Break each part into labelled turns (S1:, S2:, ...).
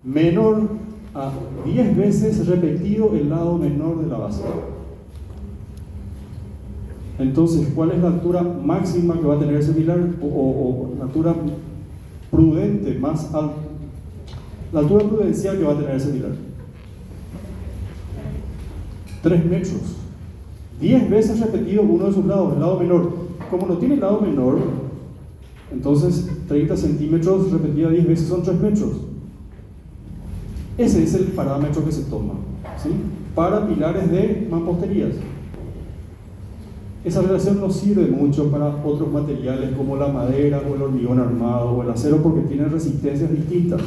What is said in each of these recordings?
S1: menor a 10 veces repetido el lado menor de la base. Entonces, ¿cuál es la altura máxima que va a tener ese pilar? O la altura prudente más alta. La altura prudencial que va a tener ese pilar. 3 metros. 10 veces repetido uno de sus lados, el lado menor. Como no tiene lado menor, entonces 30 centímetros repetida 10 veces son 3 metros. Ese es el parámetro que se toma, ¿sí?, para pilares de mamposterías. Esa relación no sirve mucho para otros materiales como la madera o el hormigón armado o el acero, porque tienen resistencias distintas.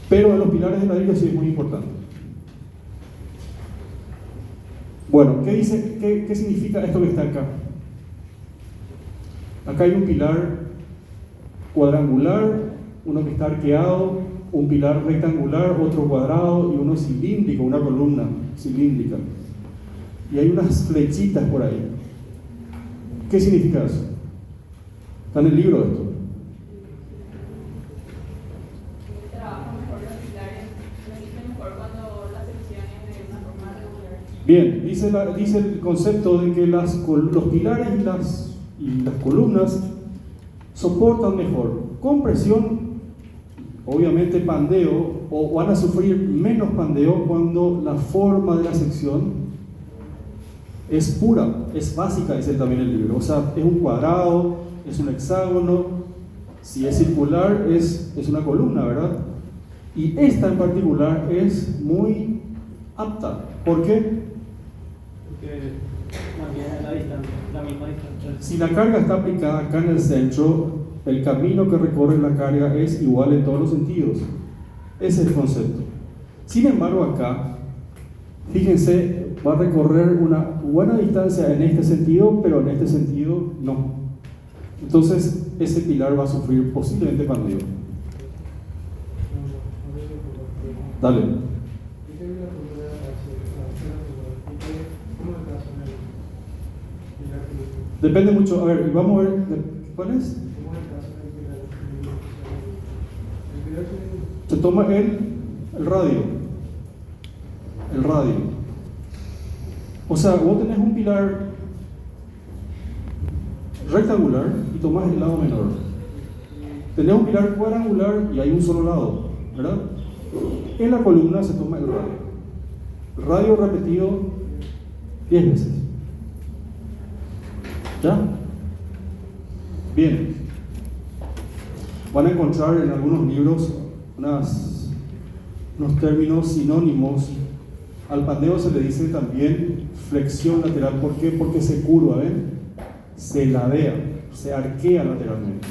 S1: Pero en los pilares de ladrillo sí es muy importante. Bueno, ¿qué dice? ¿Qué significa esto que está acá? Acá hay un pilar cuadrangular, uno que está arqueado, un pilar rectangular, otro cuadrado y uno cilíndrico, una columna cilíndrica. Y hay unas flechitas por ahí. ¿Qué significa eso? Está en el libro esto. Bien, dice el concepto de que los pilares y las columnas soportan mejor con presión, obviamente pandeo, o van a sufrir menos pandeo cuando la forma de la sección es pura, es básica, dice también el libro. O sea, es un cuadrado, es un hexágono, si es circular es una columna, ¿verdad? Y esta en particular es muy apta. ¿Por qué?
S2: Porque mantiene la misma distancia.
S1: Si la carga está aplicada acá en el centro, el camino que recorre la carga es igual en todos los sentidos. Ese es el concepto. Sin embargo, acá, fíjense, va a recorrer una buena distancia en este sentido, pero en este sentido no. Entonces, ese pilar va a sufrir posiblemente pandeo. Dale. Depende mucho. A ver, vamos a ver. ¿Cuál es? Se toma el radio. El radio. O sea, vos tenés un pilar rectangular y tomás el lado menor. Tenés un pilar cuadrangular y hay un solo lado, ¿verdad? En la columna se toma el radio. El radio repetido 10 veces. ¿Ya? Bien. Van a encontrar en algunos libros unos términos sinónimos. Al pandeo se le dice también flexión lateral. ¿Por qué? Porque se curva, ¿ven? Se ladea, se arquea lateralmente.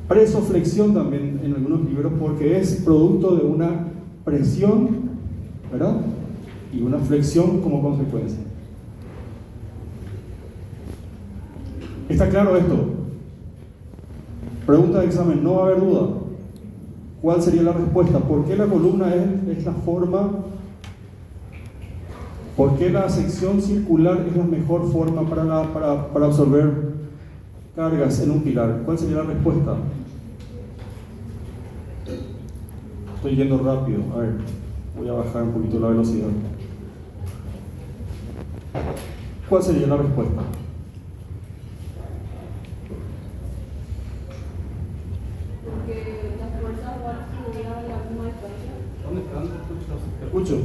S1: Presoflexión también en algunos libros, porque es producto de una presión, ¿verdad? Y una flexión como consecuencia. ¿Está claro esto? Pregunta de examen, no va a haber duda. ¿Cuál sería la respuesta? ¿Por qué la columna es la forma? ¿Por qué la sección circular es la mejor forma para absorber cargas en un pilar? ¿Cuál sería la respuesta? Estoy yendo rápido. A ver, voy a bajar un poquito la velocidad. ¿Cuál sería la respuesta? ¿Dónde están? ¿Te escucho?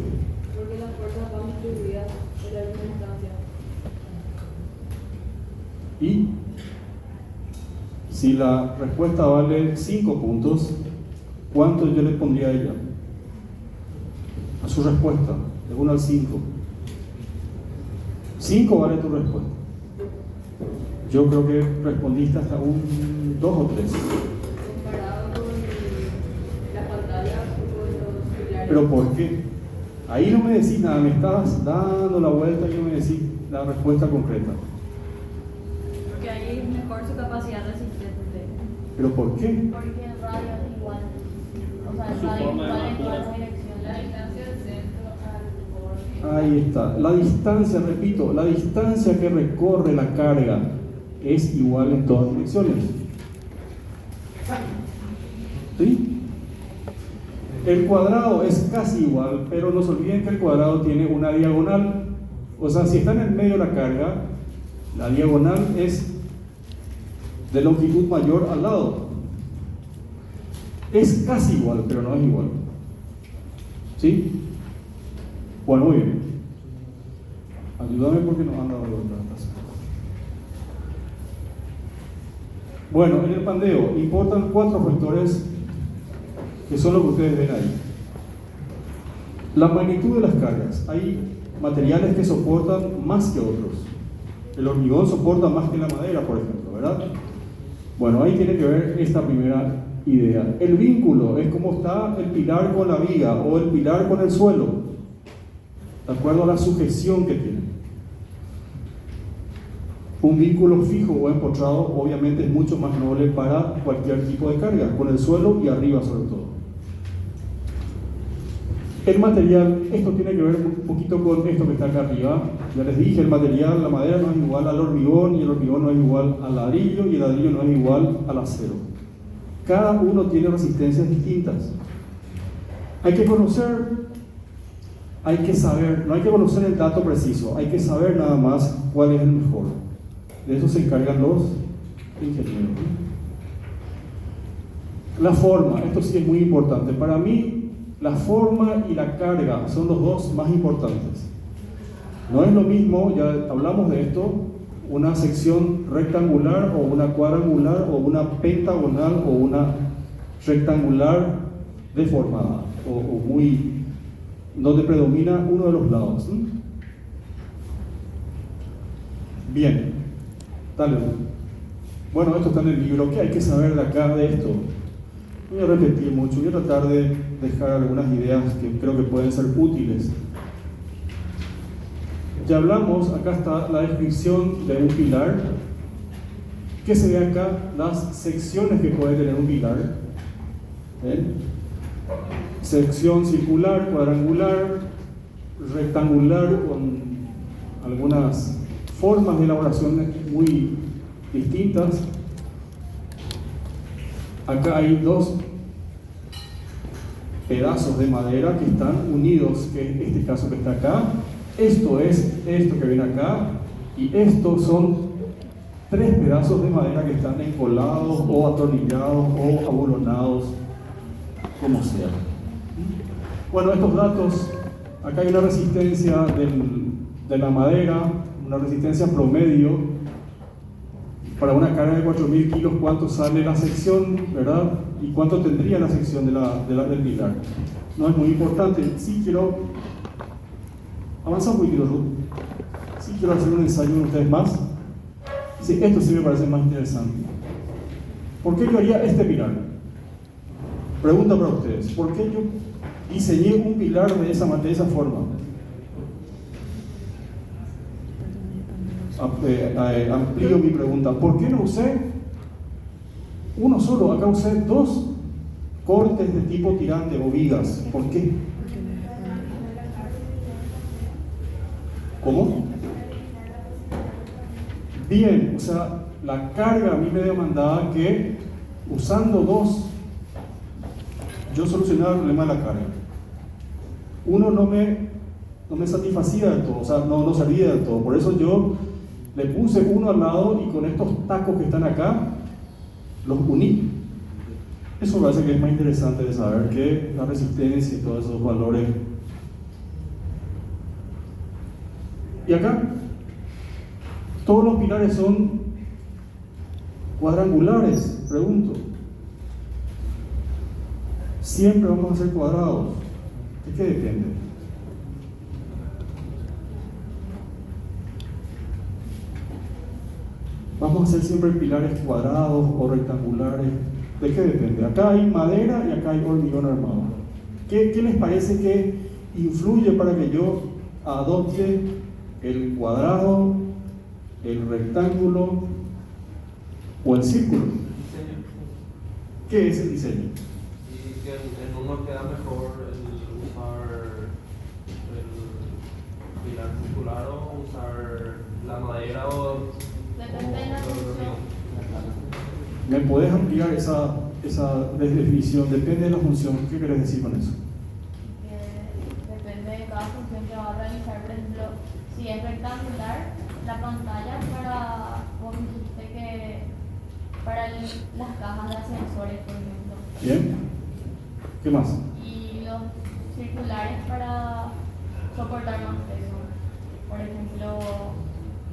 S3: Porque las fuerzas van distribuidas en la misma distancia.
S1: Y si la respuesta vale 5 puntos, ¿cuánto yo le pondría a ella? A su respuesta, de 1 al 5. 5 vale tu respuesta. Yo creo que respondiste hasta un 2 o 3.
S3: Comparado con las pantallas o con los pilares.
S1: ¿Pero por qué? Ahí no me decís nada, me estabas dando la vuelta y no me decís la respuesta concreta.
S4: Porque ahí es mejor su capacidad resistente.
S1: ¿Pero por qué?
S4: Porque el radio es igual. O sea, el
S2: Su
S4: radio
S2: forma de
S4: igual en
S2: altura.
S4: todas las direcciones.
S3: La distancia del centro al borde.
S1: Ahí está. La distancia, repito, la distancia que recorre la carga es igual en todas direcciones. ¿Sí? El cuadrado es casi igual, pero no se olviden que el cuadrado tiene una diagonal. O sea, si está en el medio de la carga, la diagonal es de longitud mayor al lado. Es casi igual, pero no es igual. ¿Sí? Bueno, muy bien. Ayúdame porque nos han dado vueltas. Bueno, en el pandeo importan 4 factores que son los que ustedes ven ahí. La magnitud de las cargas. Hay materiales que soportan más que otros. El hormigón soporta más que la madera, por ejemplo, ¿verdad? Bueno, ahí tiene que ver esta primera idea. El vínculo es como está el pilar con la viga o el pilar con el suelo, de acuerdo a la sujeción que tiene. Un vínculo fijo o empotrado obviamente es mucho más noble para cualquier tipo de carga, con el suelo y arriba sobre todo. El material, esto tiene que ver un poquito con esto que está acá arriba. Ya les dije, el material, la madera no es igual al hormigón y el hormigón no es igual al ladrillo y el ladrillo no es igual al acero. Cada uno tiene resistencias distintas. Hay que conocer, hay que saber, no hay que conocer el dato preciso, hay que saber nada más cuál es el mejor. De eso se encargan los ingenieros. La forma, esto sí es muy importante. Para mí, la forma y la carga son los dos más importantes. No es lo mismo, ya hablamos de esto, una sección rectangular o una cuadrangular o una pentagonal o una rectangular deformada o muy, donde predomina uno de los lados. Bien, dale. Bueno, esto está en el libro. ¿Qué hay que saber de acá de esto? Voy a repetir mucho, voy a tratar de dejar algunas ideas que creo que pueden ser útiles. Ya hablamos, acá está la descripción de un pilar. ¿Qué se ve acá? Las secciones que puede tener un pilar. Sección circular, cuadrangular, rectangular, con algunas formas de elaboración muy distintas. Acá hay 2 pedazos de madera que están unidos, que es este caso que está acá. Esto es esto que ven acá, y estos son 3 pedazos de madera que están encolados o atornillados o abulonados, como sea. Bueno, estos datos, acá hay una resistencia de la madera, una resistencia promedio. Para una carga de 4.000 kilos, ¿cuánto sale la sección, verdad? ¿Y cuánto tendría la sección del pilar? No es muy importante. Sí quiero avanzar un poquito, Ruth. Sí quiero hacer un ensayo con ustedes más. Sí, esto sí me parece más interesante. ¿Por qué yo haría este pilar? Pregunta para ustedes. ¿Por qué yo diseñé un pilar de esa forma? Amplío mi pregunta. ¿Por qué no usé uno solo? Acá usé 2 cortes de tipo tirante o vigas. ¿Por qué? ¿Cómo? Bien, o sea, la carga a mí me demandaba que usando 2 yo solucionaba el problema de la carga. Uno no me satisfacía del todo, o sea, no servía del todo. Por eso yo le puse uno al lado y con estos tacos que están acá los uní. Eso me parece que es más interesante de saber que la resistencia y todos esos valores. Y acá todos los pilares son cuadrangulares, pregunto. Siempre vamos a hacer cuadrados. ¿De qué depende? Vamos a hacer siempre pilares cuadrados o rectangulares. ¿De qué depende? Acá hay madera y acá hay hormigón armado. ¿Qué les parece que influye para que yo adopte el cuadrado, el rectángulo o el círculo? ¿Qué es el diseño?
S5: Y que en uno queda mejor el usar el pilar circular o usar la madera o
S3: Depende de la función.
S1: ¿Me puedes ampliar esa definición? Depende de la función. ¿Qué querés decir con eso?
S6: Que depende de cada función que va a realizar. Por ejemplo, si es rectangular, la pantalla vos dijiste que para las cajas de ascensores, por ejemplo.
S1: Bien. ¿Qué más?
S6: Y los circulares para soportar más peso. Por ejemplo,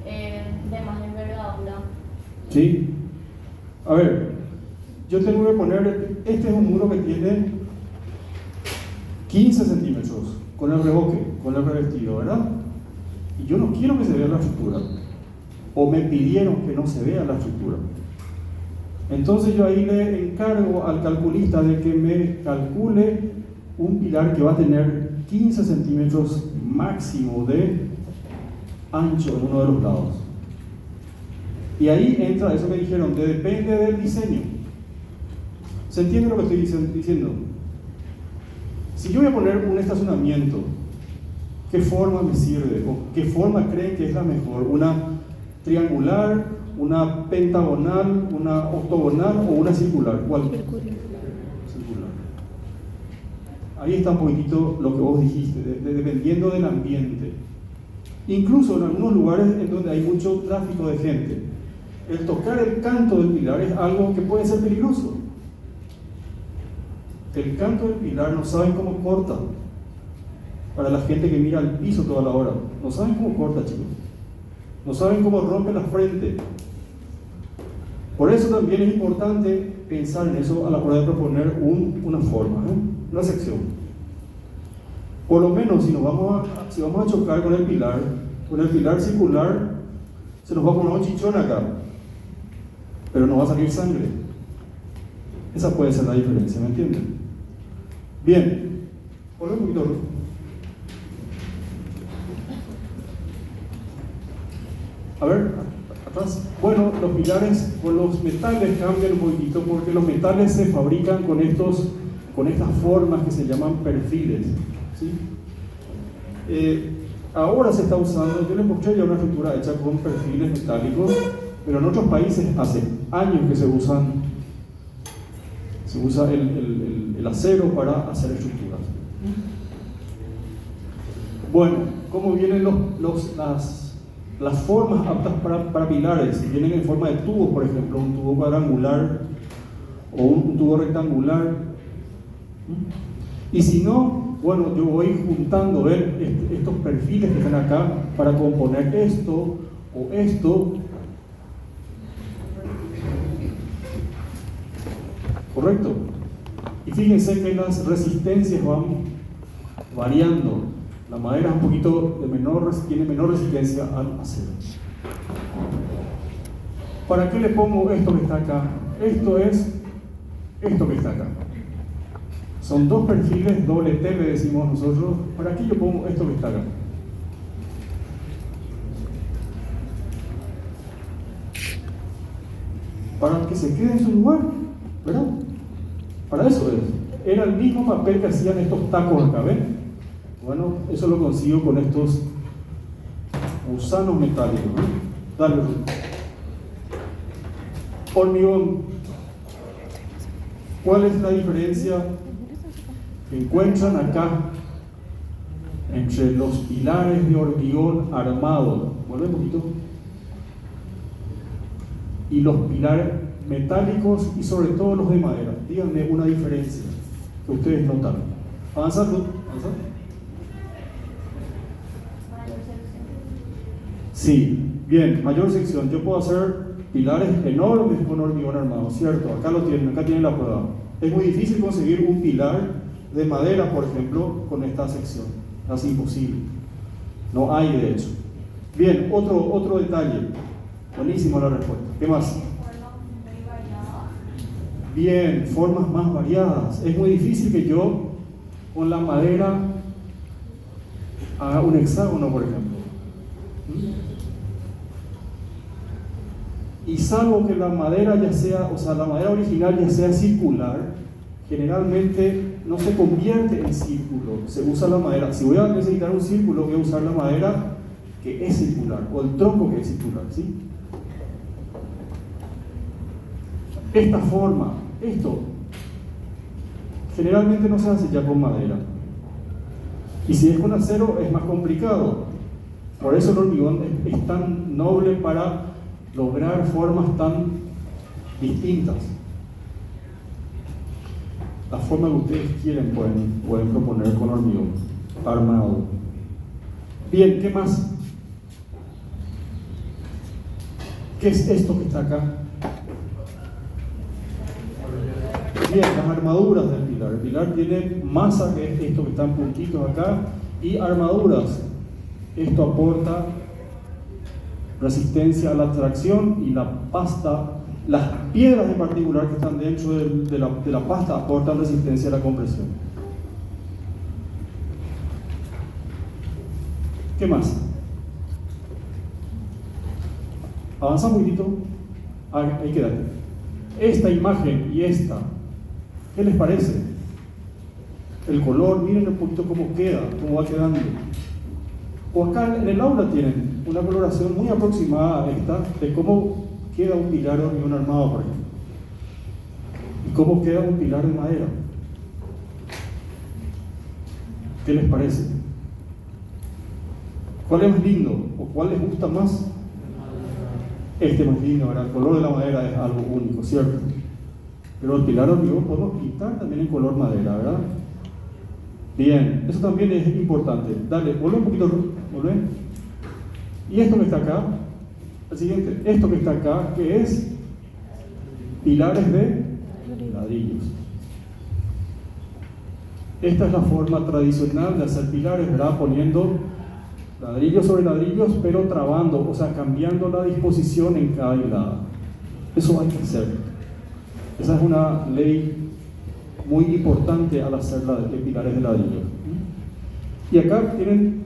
S6: de más envergadura.
S1: Sí. A ver, yo tengo que poner, este es un muro que tiene 15 centímetros con el revoque, con el revestido, ¿verdad? Y yo no quiero que se vea la estructura. O me pidieron que no se vea la estructura. Entonces yo ahí le encargo al calculista de que me calcule un pilar que va a tener 15 centímetros máximo de ancho en uno de los lados. Y ahí entra eso que dijeron, que depende del diseño. ¿Se entiende lo que estoy diciendo? Si yo voy a poner un estacionamiento, ¿qué forma me sirve? ¿O qué forma creen que es la mejor? ¿Una triangular, una pentagonal, una octogonal o una circular? ¿Cuál? Circular. Ahí está un poquitito lo que vos dijiste, dependiendo del ambiente. Incluso en algunos lugares en donde hay mucho tráfico de gente, el tocar el canto del pilar es algo que puede ser peligroso. El canto del pilar no saben cómo corta. Para la gente que mira al piso toda la hora, no saben cómo corta, chicos. No saben cómo rompe la frente. Por eso también es importante pensar en eso a la hora de proponer una forma, una sección. Por lo menos si vamos a chocar con el pilar circular, se nos va a poner un chichón acá, pero no va a salir sangre. Esa puede ser la diferencia, ¿me entienden? Bien, ponle un poquito. A ver, atrás. Bueno, los pilares con los metales cambian un poquitito porque los metales se fabrican con estas formas que se llaman perfiles, ¿sí? Ahora se está usando, yo les mostré ya una estructura hecha con perfiles metálicos, pero en otros países hace años que se usa el acero para hacer estructuras. Bueno, ¿cómo vienen las formas aptas para pilares? Vienen en forma de tubo, por ejemplo, un tubo cuadrangular o un tubo rectangular. Y si no, bueno, yo voy juntando estos perfiles que están acá para componer esto o esto. ¿Correcto? Y fíjense que las resistencias van variando. La madera es un poquito tiene menor resistencia al acero. ¿Para qué le pongo esto que está acá? Esto es esto que está acá. Son dos perfiles, doble T le decimos nosotros. ¿Para qué yo pongo esto que está acá? Para que se quede en su lugar, ¿verdad? Para eso es. Era el mismo papel que hacían estos tacos acá, ¿ven? Bueno, eso lo consigo con estos gusanos metálicos, ¿no? Dale. Hormigón. ¿Cuál es la diferencia que encuentran acá entre los pilares de hormigón armado? Vuelve un poquito. Y los pilares metálicos y sobre todo los de madera. Díganme una diferencia que ustedes notan. Avanza, Ruth. Avanza. Sí, bien, mayor sección. Yo puedo hacer pilares enormes con hormigón armado, ¿cierto? Acá lo tienen, acá tienen la prueba. Es muy difícil conseguir un pilar de madera, por ejemplo, con esta sección. Es imposible. No hay, de hecho. Bien, otro detalle. Buenísima la respuesta. ¿Qué más? Bien, formas más variadas. Es muy difícil que yo con la madera haga un hexágono, por ejemplo. Y salvo que la madera ya sea, o sea, la madera original ya sea circular, generalmente no se convierte en círculo, se usa la madera. Si voy a necesitar un círculo, voy a usar la madera que es circular, o el tronco que es circular, ¿sí? Esta forma, esto generalmente no se hace ya con madera. Y si es con acero es más complicado. Por eso el hormigón es tan noble para lograr formas tan distintas. La forma que ustedes quieren pueden proponer con hormigón armado. Bien, ¿qué más? ¿Qué es esto que está acá? Bien, las armaduras del pilar. El pilar tiene masa, que es esto que están puntitos acá, y armaduras. Esto aporta resistencia a la tracción, y la pasta, las piedras en particular que están dentro de la pasta aportan resistencia a la compresión. ¿Qué más? Avanza un poquitito. Ahí quédate. Esta imagen y esta, ¿qué les parece? El color, miren un poquito cómo queda, cómo va quedando. O acá en el aula tienen una coloración muy aproximada a esta de cómo queda un pilar de hormigón armado, por ejemplo, y cómo queda un pilar de madera. ¿Qué les parece? ¿Cuál es más lindo? ¿O cuál les gusta más? Este es más lindo, ¿verdad? El color de la madera es algo único, ¿cierto? Pero el pilar de hormigón podemos pintar también en color madera, ¿verdad? Bien, eso también es importante. Dale, vuelve un poquito, vuelve. Y esto que está acá, el siguiente, esto que está acá, que es pilares de ladrillos. Esta es la forma tradicional de hacer pilares, ¿verdad? Poniendo ladrillos sobre ladrillos, pero trabando, o sea, cambiando la disposición en cada hilada. Eso hay que hacer. Esa es una ley muy importante al hacer pilares de ladrillos. Y acá tienen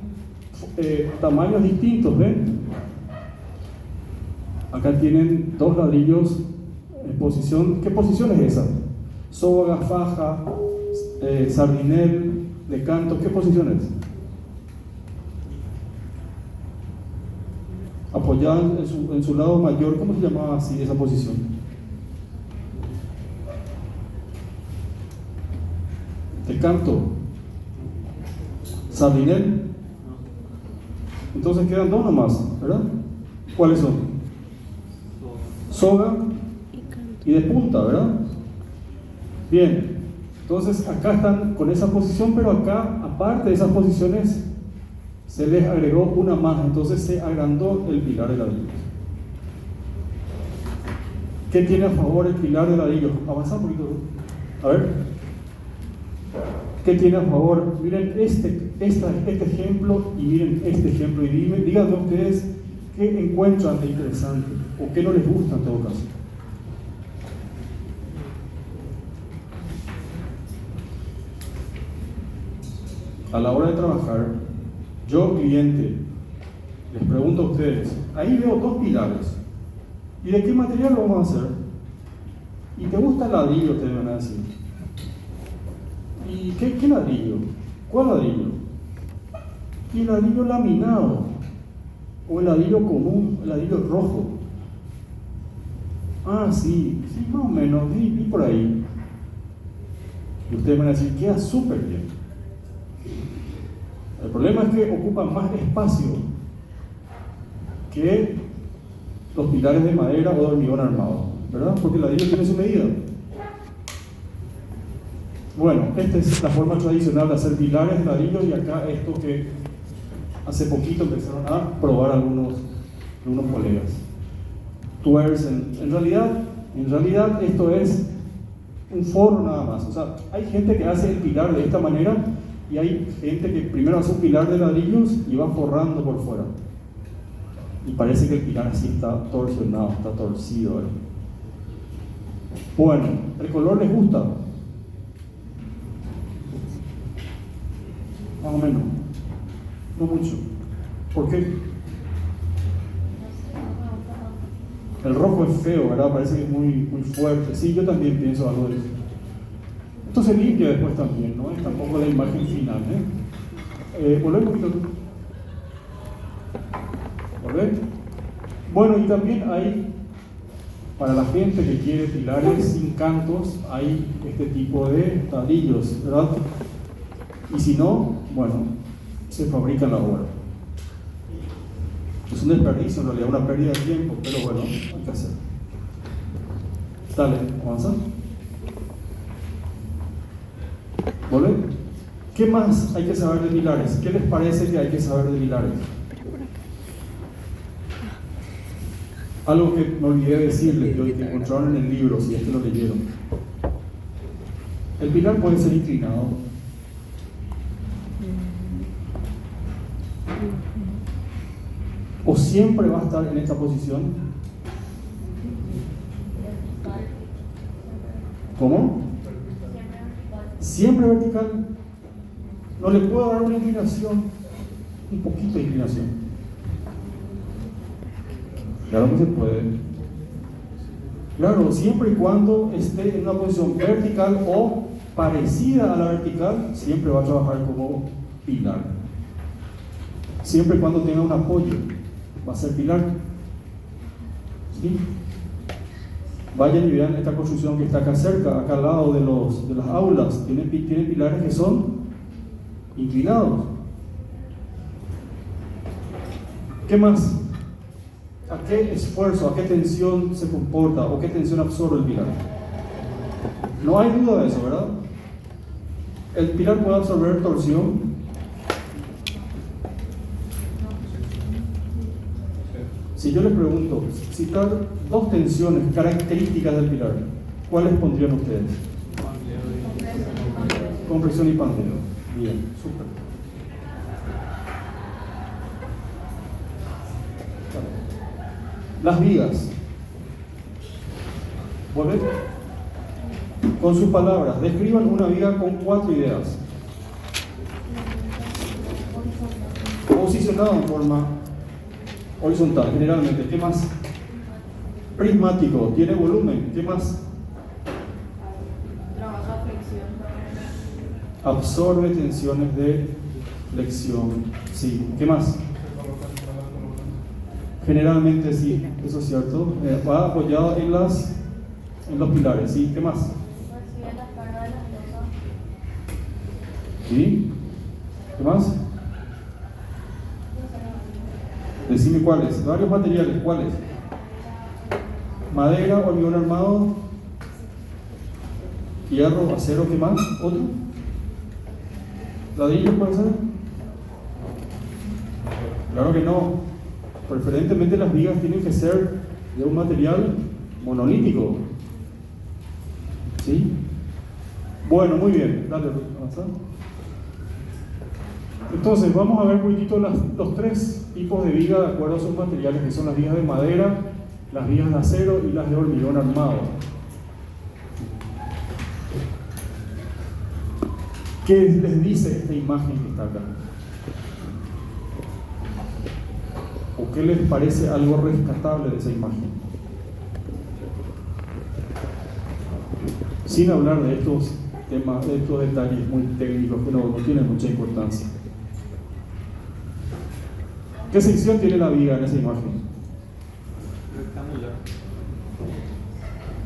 S1: tamaños distintos, ¿ven? Acá tienen dos ladrillos en posición. ¿Qué posición es esa? Soga, faja, sardinel, de canto. ¿Qué posición es? Apoyada en su lado mayor. ¿Cómo se llamaba así esa posición? De canto. Sardinel. Entonces quedan dos nomás, ¿verdad? ¿Cuáles son? Soga y de punta, ¿verdad? Bien, entonces acá están con esa posición, pero acá, aparte de esas posiciones, se les agregó una más, entonces se agrandó el pilar de ladrillos. ¿Qué tiene a favor el pilar de ladrillos? Avanza un poquito. A ver. ¿Qué tiene a favor? Miren este ejemplo y miren este ejemplo y díganme ustedes qué encuentran de interesante o qué no les gusta en todo caso. A la hora de trabajar, yo, cliente, les pregunto a ustedes, ahí veo dos pilares. ¿Y de qué material lo vamos a hacer? ¿Y te gusta el ladrillo? Te van a decir. ¿Y qué ladrillo? ¿Cuál ladrillo? Y el ladrillo laminado, o el ladrillo común, el ladrillo rojo. Ah, sí, más o menos, vi por ahí. Y ustedes van a decir, queda súper bien. El problema es que ocupa más espacio que los pilares de madera o de hormigón armado, ¿verdad? Porque el ladrillo tiene su medida. Bueno, esta es la forma tradicional de hacer pilares de ladrillos, y acá esto que hace poquito empezaron a probar algunos colegas. Tuercen. En realidad esto es un forro nada más. O sea, hay gente que hace el pilar de esta manera y hay gente que primero hace un pilar de ladrillos y va forrando por fuera. Y parece que el pilar así está torsionado, está torcido, ¿verdad? Bueno, ¿el color les gusta? Más o menos. No mucho. ¿Por qué? El rojo es feo, ¿verdad? Parece que es muy fuerte. Sí, yo también pienso algo de eso. Esto se limpia después también, ¿no? Es tampoco la imagen final, Volver un poquito. Volver. Bueno, y también hay Para la gente que quiere pilares sin cantos, hay este tipo de ladrillos, ¿verdad? Y si no, bueno, se fabrica en la obra. Es un desperdicio, en realidad, una pérdida de tiempo, pero bueno, hay que hacer. Dale, avanza. ¿Volve? ¿Qué más hay que saber de pilares? ¿Qué les parece que hay que saber de pilares? Algo que me olvidé decirles, que encontraron en el libro, si es que lo leyeron. El pilar puede ser inclinado. ¿O siempre va a estar en esta posición? ¿Cómo? Siempre vertical. No le puedo dar una inclinación, un poquito de inclinación. Claro que se puede. Claro, siempre y cuando esté en una posición vertical o parecida a la vertical, siempre va a trabajar como pilar. Siempre y cuando tenga un apoyo, va a ser pilar. ¿Sí? Vayan y vean esta construcción que está acá cerca, acá al lado de las aulas. Tiene pilares que son inclinados. ¿Qué más? ¿A qué esfuerzo, a qué tensión se comporta o qué tensión absorbe el pilar? No hay duda de eso, ¿verdad? ¿El pilar puede absorber torsión? Si yo les pregunto, citar dos tensiones características del pilar, ¿cuáles pondrían ustedes? Compresión y pandeo. Bien, súper. Las vigas. ¿Vuelven? Con sus palabras, describan una viga con 4 ideas. Posicionado en forma horizontal, generalmente. ¿Qué más? Prismático, tiene volumen. ¿Qué más?
S3: Trabaja flexión.
S1: Absorbe tensiones de flexión. Sí. ¿Qué más? Generalmente sí, eso es cierto. Va apoyado en los pilares. ¿Sí? ¿Qué más?
S6: Recibe las cargas de las losas.
S1: ¿Sí? ¿Qué más? Decime cuáles. Varios materiales. ¿Cuáles? Madera, hormigón armado, hierro, acero. ¿Qué más? ¿Otro? ¿Ladrillo puede ser? Claro que no. Preferentemente las vigas tienen que ser de un material monolítico. ¿Sí? Bueno, muy bien. Dale, avanza. Entonces, vamos a ver un poquito los 3 tipos de viga de acuerdo a sus materiales, que son las vigas de madera, las vigas de acero y las de hormigón armado. ¿Qué les dice esta imagen que está acá? ¿O qué les parece algo rescatable de esa imagen? Sin hablar de estos temas, de estos detalles muy técnicos que no tienen mucha importancia. ¿Qué sección tiene la viga en esa imagen?
S2: Rectangular.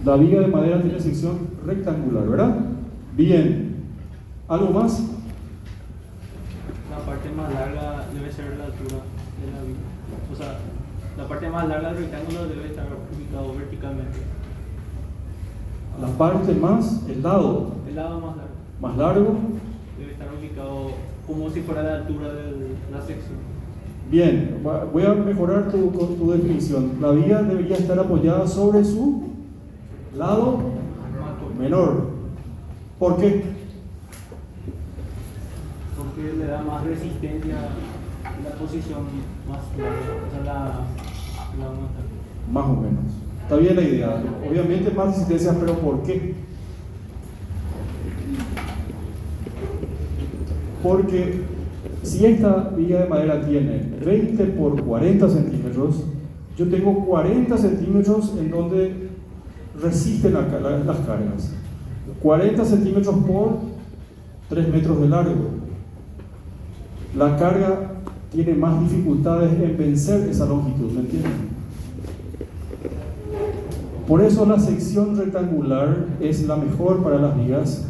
S1: La viga de madera tiene sección rectangular, ¿verdad? Bien. ¿Algo más?
S2: La parte más larga debe ser la altura de la viga. O sea, la parte más larga del rectángulo debe estar ubicado verticalmente.
S1: La parte más, el lado
S2: El lado más largo
S1: más largo.
S2: debe estar ubicado como si fuera la altura de la sección.
S1: Bien, voy a mejorar tu definición. La viga debería estar apoyada sobre su lado menor. ¿Por qué?
S2: Porque le da más resistencia a la posición más larga, o sea, la montaña.
S1: Más o menos. Está bien la idea. Obviamente más resistencia, pero ¿por qué? Porque si esta viga de madera tiene 20 por 40 centímetros, yo tengo 40 centímetros en donde resisten las cargas. 40 centímetros por 3 metros de largo. La carga tiene más dificultades en vencer esa longitud, ¿me entienden? Por eso la sección rectangular es la mejor para las vigas,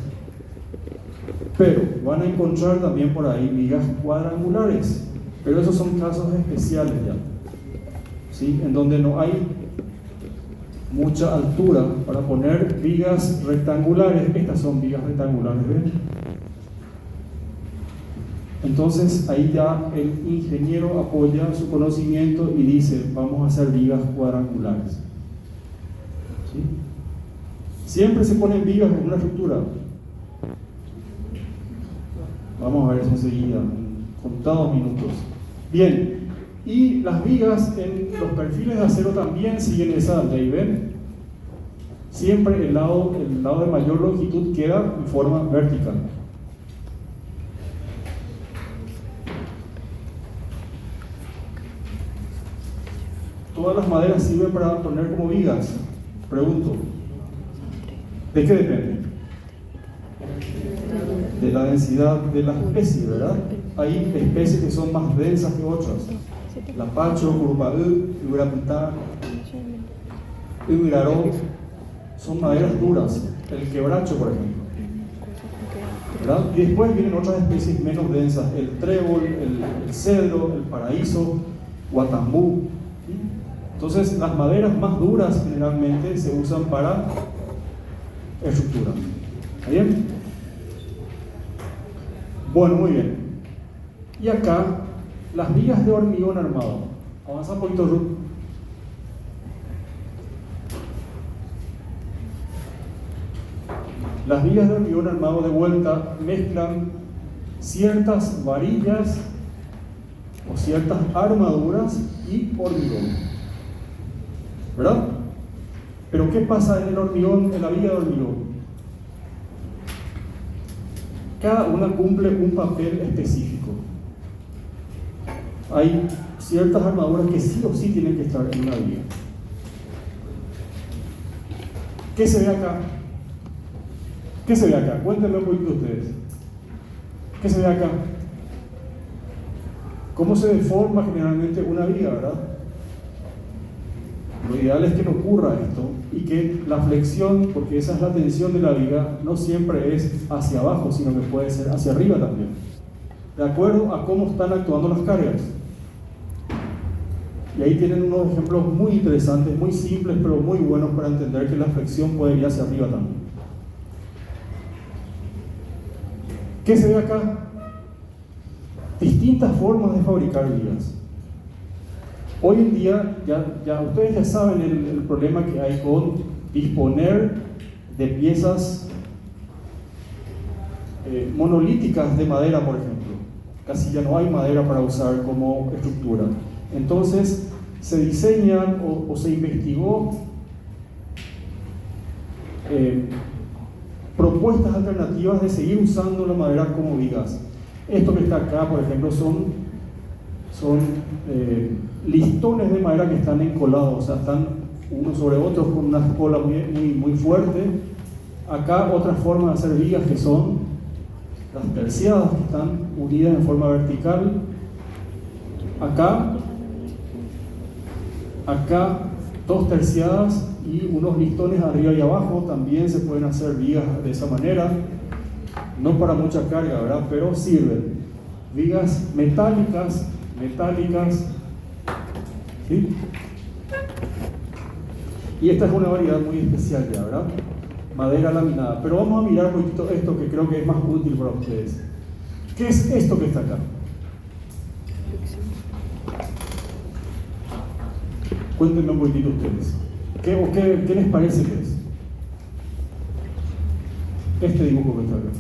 S1: pero van a encontrar también por ahí vigas cuadrangulares, pero esos son casos especiales ya, ¿sí? En donde no hay mucha altura para poner vigas rectangulares. Estas son vigas rectangulares, ¿ven? Entonces ahí ya el ingeniero apoya su conocimiento y dice, vamos a hacer vigas cuadrangulares, ¿sí? Siempre se ponen vigas en una estructura. Vamos a ver eso enseguida, en contados minutos. Bien, y las vigas en los perfiles de acero también siguen esa ley, ¿ven? Siempre el lado de mayor longitud queda en forma vertical. ¿Todas las maderas sirven para poner como vigas? Pregunto. ¿De qué depende? De la densidad de la especie, ¿verdad? Hay especies que son más densas que otras. Lapacho, Curupaú, Uraputá, Uraró, son maderas duras. El quebracho, por ejemplo, ¿verdad? Y después vienen otras especies menos densas: el trébol, el cedro, el paraíso, guatambú. Entonces, las maderas más duras generalmente se usan para estructura. ¿Está bien? Bueno, muy bien. Y acá, las vigas de hormigón armado. Avanza un poquito, Ruth. Las vigas de hormigón armado de vuelta mezclan ciertas varillas o ciertas armaduras y hormigón, ¿verdad? Pero ¿qué pasa en el hormigón, en la viga de hormigón? Cada una cumple un papel específico. Hay ciertas armaduras que sí o sí tienen que estar en una viga. ¿Qué se ve acá? ¿Qué se ve acá? Cuéntenme un poquito ustedes. ¿Qué se ve acá? ¿Cómo se deforma generalmente una viga, verdad? Lo ideal es que no ocurra esto y que la flexión, porque esa es la tensión de la viga, no siempre es hacia abajo, sino que puede ser hacia arriba también, de acuerdo a cómo están actuando las cargas. Y ahí tienen unos ejemplos muy interesantes, muy simples, pero muy buenos para entender que la flexión puede ir hacia arriba también. ¿Qué se ve acá? Distintas formas de fabricar vigas. Hoy en día, ya ustedes ya saben el problema que hay con disponer de piezas monolíticas de madera, por ejemplo. Casi ya no hay madera para usar como estructura. Entonces, se diseñan o se investigó propuestas alternativas de seguir usando la madera como vigas. Esto que está acá, por ejemplo, son listones de madera que están encolados, o sea, están unos sobre otros con una cola muy fuerte. Acá otra forma de hacer vigas que son las terciadas, que están unidas en forma vertical. Acá dos terciadas y unos listones arriba y abajo. También se pueden hacer vigas de esa manera, no para mucha carga, ¿verdad? Pero sirven. Vigas metálicas, ¿sí? Y esta es una variedad muy especial ya, ¿verdad? Madera laminada. Pero vamos a mirar un poquito esto que creo que es más útil para ustedes. ¿Qué es esto que está acá? Cuéntenme un poquitito ustedes. ¿Qué les parece que es? Este dibujo que está acá.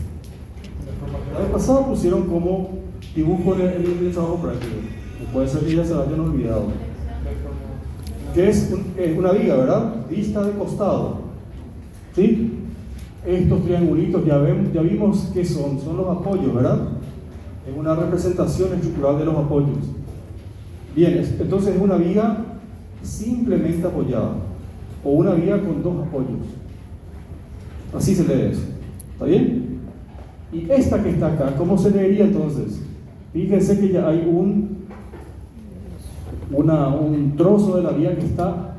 S1: La vez pasada pusieron como dibujo en el trabajo práctico. Puede ser que ya se lo hayan olvidado. Que es una viga, ¿verdad? Vista de costado. ¿Sí? Estos triangulitos ya vimos qué son los apoyos, ¿verdad? Es una representación estructural de los apoyos. Bien, entonces es una viga simplemente apoyada, o una viga con dos apoyos. Así se lee eso. ¿Está bien? Y esta que está acá, ¿cómo se leería entonces? Fíjense que ya hay un trozo de la viga que está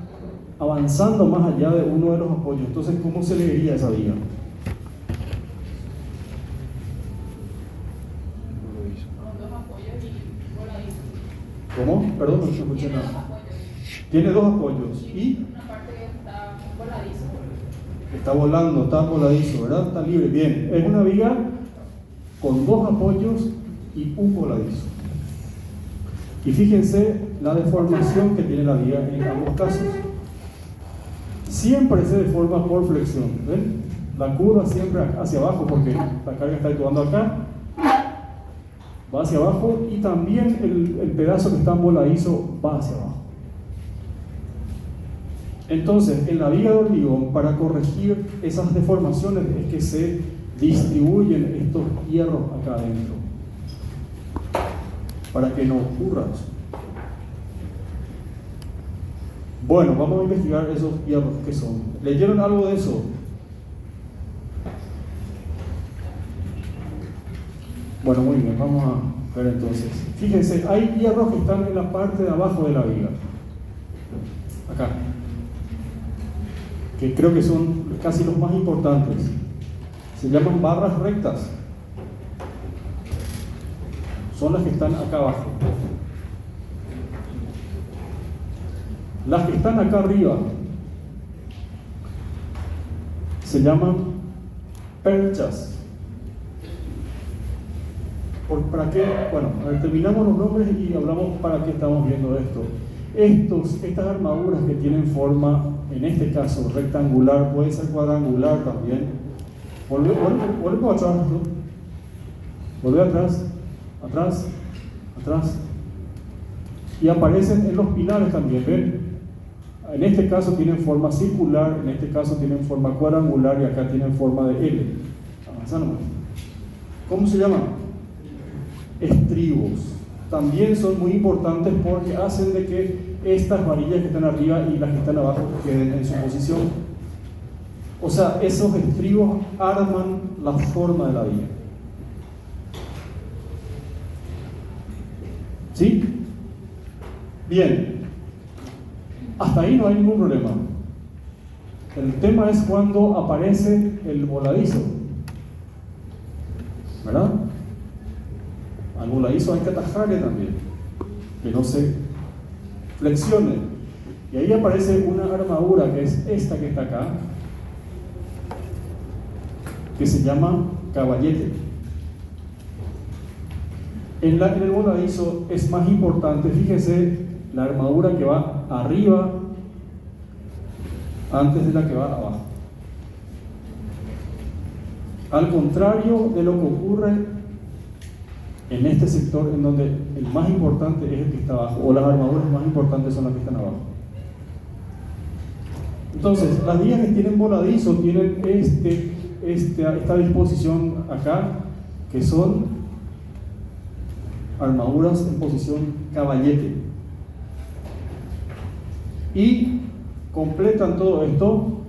S1: avanzando más allá de uno de los apoyos. Entonces, ¿cómo se leería esa viga?
S3: Con dos apoyos y voladizo.
S1: ¿Cómo? Perdón, no escuché
S3: Tiene dos
S1: nada.
S3: apoyos.
S1: Tiene dos apoyos y
S3: Una parte que está voladizo.
S1: está volando, está voladizo, ¿verdad? Está libre. Bien, es una viga con dos apoyos y un voladizo. Y fíjense la deformación que tiene la viga en ambos casos. Siempre se deforma por flexión, ¿ven? La curva siempre hacia abajo porque la carga está actuando acá, va hacia abajo, y también el pedazo que está en voladizo va hacia abajo. Entonces, en la viga de hormigón, para corregir esas deformaciones es que se distribuyen estos hierros acá adentro, para que no ocurra eso. Bueno, vamos a investigar esos hierros que son. ¿Leyeron algo de eso? Bueno, muy bien, vamos a ver entonces. Fíjense, hay hierros que están en la parte de abajo de la viga. Acá. Que creo que son casi los más importantes. Se llaman barras rectas. Son las que están acá abajo. Las que están acá arriba se llaman perchas. ¿Para qué? Bueno, a ver, terminamos los nombres y hablamos para qué estamos viendo esto. Estas armaduras que tienen forma, en este caso rectangular, puede ser cuadrangular también. Vuelve atrás, ¿no? Vuelve atrás, atrás, atrás. Y aparecen en los pilares también, ¿ven? En este caso tienen forma circular, en este caso tienen forma cuadrangular y acá tienen forma de L. Avanzamos. ¿Cómo se llaman? Estribos. También son muy importantes porque hacen de que estas varillas que están arriba y las que están abajo queden en su posición. O sea, esos estribos arman la forma de la viga. ¿Sí? Bien. Hasta ahí no hay ningún problema. El tema es cuando aparece el voladizo, ¿verdad? Al voladizo hay que atajarle también, que no se flexione. Y ahí aparece una armadura que es esta que está acá, que se llama caballete. En el voladizo es más importante, fíjese, la armadura que va arriba antes de la que va abajo. Al contrario de lo que ocurre en este sector, en donde el más importante es el que está abajo, o las armaduras más importantes son las que están abajo. Entonces, las vigas que tienen voladizo tienen esta disposición acá, que son armaduras en posición caballete. Y completan todo esto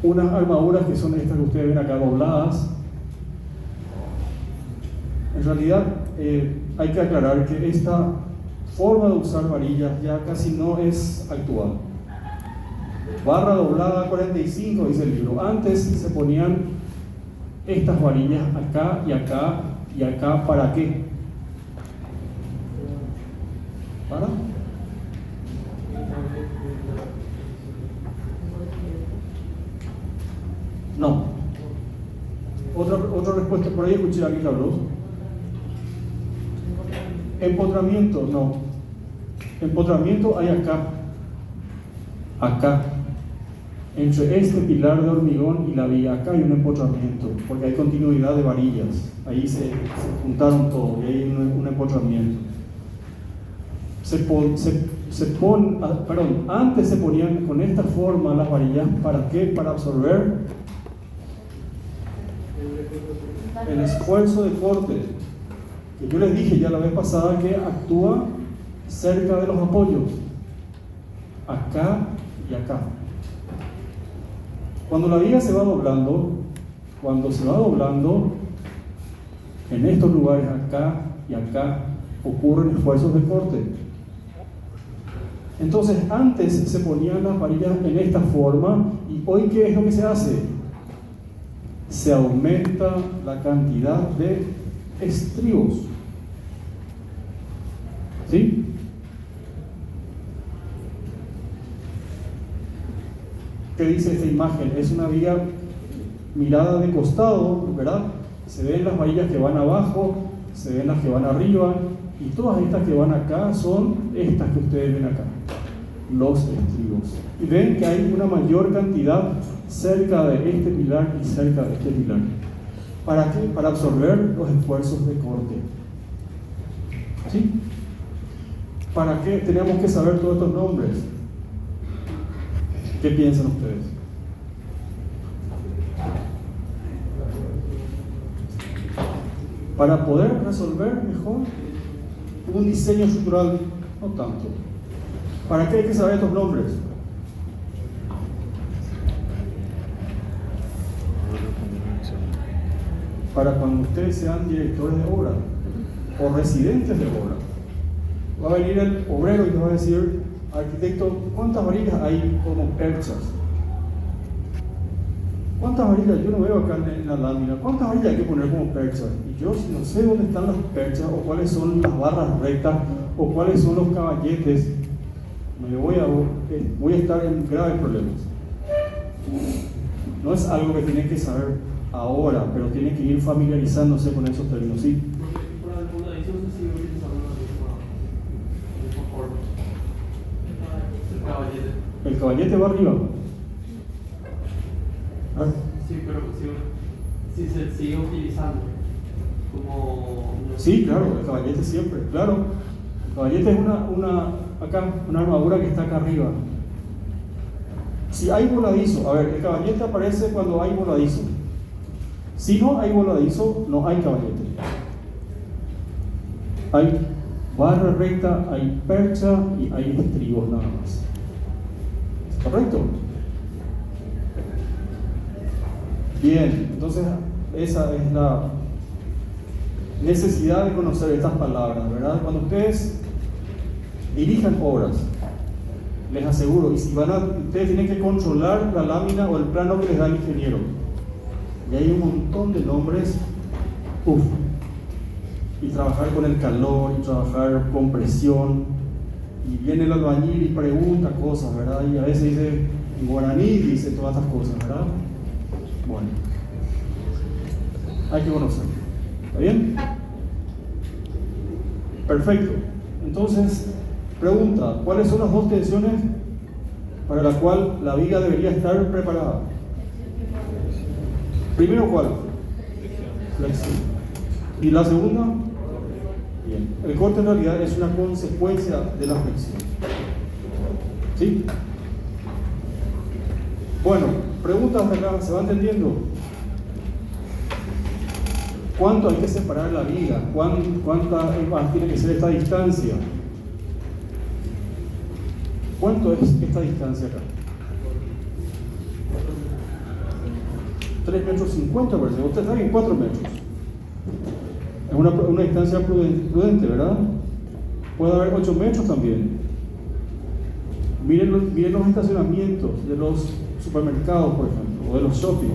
S1: unas armaduras que son estas que ustedes ven acá dobladas. En realidad hay que aclarar que esta forma de usar varillas ya casi no es actual. Barra doblada 45 dice el libro. Antes se ponían estas varillas acá y acá y acá. ¿Para qué? ¿Para? No. Otra respuesta por ahí, escuché aquí, Carlos. Empotramiento, no. Empotramiento hay acá. Acá. Entre este pilar de hormigón y la viga, acá hay un empotramiento, porque hay continuidad de varillas. Ahí se juntaron todo y hay un empotramiento. Antes se ponían con esta forma las varillas. ¿Para qué? Para absorber el esfuerzo de corte, que yo les dije ya la vez pasada que actúa cerca de los apoyos, acá y acá. Cuando la viga se va doblando, en estos lugares acá y acá ocurren esfuerzos de corte. Entonces, antes se ponían las varillas en esta forma, y hoy, ¿qué es lo que se hace? Se aumenta la cantidad de estribos. ¿Sí? ¿Qué dice esta imagen? Es una viga mirada de costado, ¿verdad? Se ven las varillas que van abajo, se ven las que van arriba, y todas estas que van acá son estas que ustedes ven acá, los estribos. Y ven que hay una mayor cantidad cerca de este pilar y cerca de este pilar. ¿Para qué? Para absorber los esfuerzos de corte. ¿Sí? ¿Para qué tenemos que saber todos estos nombres? ¿Qué piensan ustedes? Para poder resolver mejor un diseño estructural, no tanto. ¿Para qué hay que saber estos nombres? Para cuando ustedes sean directores de obra o residentes de obra, va a venir el obrero y nos va a decir: arquitecto, ¿cuántas varillas hay como perchas? ¿Cuántas varillas? Yo no veo acá en la lámina. ¿Cuántas varillas hay que poner como perchas? Y yo, si no sé dónde están las perchas, o cuáles son las barras rectas, o cuáles son los caballetes, voy a estar en graves problemas. No es algo que tienen que saber ahora, pero tienen que ir familiarizándose con esos términos, ¿sí?
S5: Por alguna de ellos se sigue utilizando la misma forma. El caballete.
S1: El caballete va arriba. ¿Ah?
S5: Sí, pero si se sigue utilizando como...
S1: Sí, claro, el caballete siempre, claro. El caballete es una armadura que está acá arriba. Si hay voladizo, a ver, el caballete aparece cuando hay voladizo. Si no hay voladizo, no hay caballete. Hay barra recta, hay percha y hay estribos nada más. ¿Correcto? Bien, entonces esa es la necesidad de conocer estas palabras, ¿verdad? Cuando ustedes dirijan obras, les aseguro, y si ustedes tienen que controlar la lámina o el plano que les da el ingeniero, y hay un montón de nombres, y trabajar con el calor, y trabajar con presión, y viene el albañil y pregunta cosas, ¿verdad? Y a veces dice, en guaraní dice todas estas cosas, ¿verdad? Bueno, hay que conocerlo. ¿Está bien? Perfecto. Entonces, pregunta, ¿cuáles son las dos tensiones para las cuales la viga debería estar preparada? Primero, ¿cuál? Flexión. ¿Y la segunda? Bien. El corte en realidad es una consecuencia de la flexión. ¿Sí? Bueno, pregunta hasta acá, ¿se va entendiendo? ¿Cuánto hay que separar la viga? ¿Cuánta tiene que ser esta distancia? ¿Cuánto es esta distancia acá? 3,50 metros, parece. Usted está en 4 metros. Es una distancia prudente, ¿verdad? Puede haber 8 metros también. Miren los estacionamientos de los supermercados, por ejemplo, o de los shopping.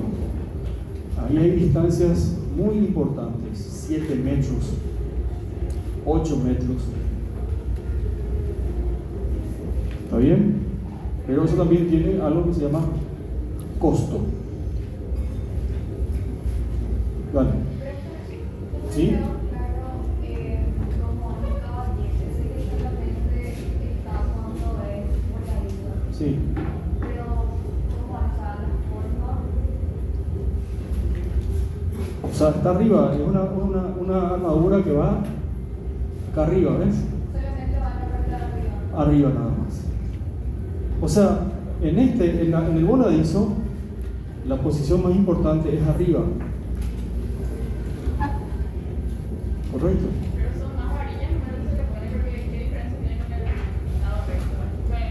S1: Ahí hay distancias muy importantes, 7 metros, 8 metros. ¿Está bien? Pero eso también tiene algo que se llama costo. Vale. ¿Sí? Sí. O sea, está arriba, es una armadura que va acá arriba, ¿ves? Arriba nada más. O sea, en el voladizo, la posición más importante es arriba. ¿Correcto?
S3: Pero son más varillas, no se le pone porque qué diferencia tiene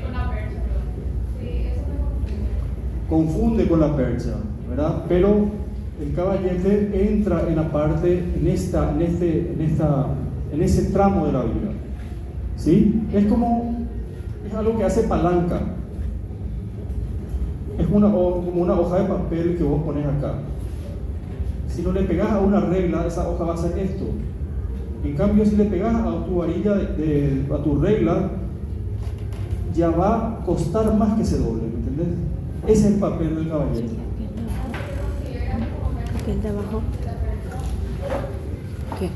S3: con la percha. Sí, eso me
S1: Confunde con la percha, ¿verdad? Pero el caballete entra en la parte, en ese tramo de la viga. ¿Sí? Es es algo que hace palanca. Es como una hoja de papel que vos pones acá. Si no le pegas a una regla, esa hoja va a hacer esto. En cambio, si le pegas a tu varilla, a tu regla, ya va a costar más que se doble, ¿me entendés? Ese es el papel del caballero.
S7: ¿Qué es de abajo? ¿Qué?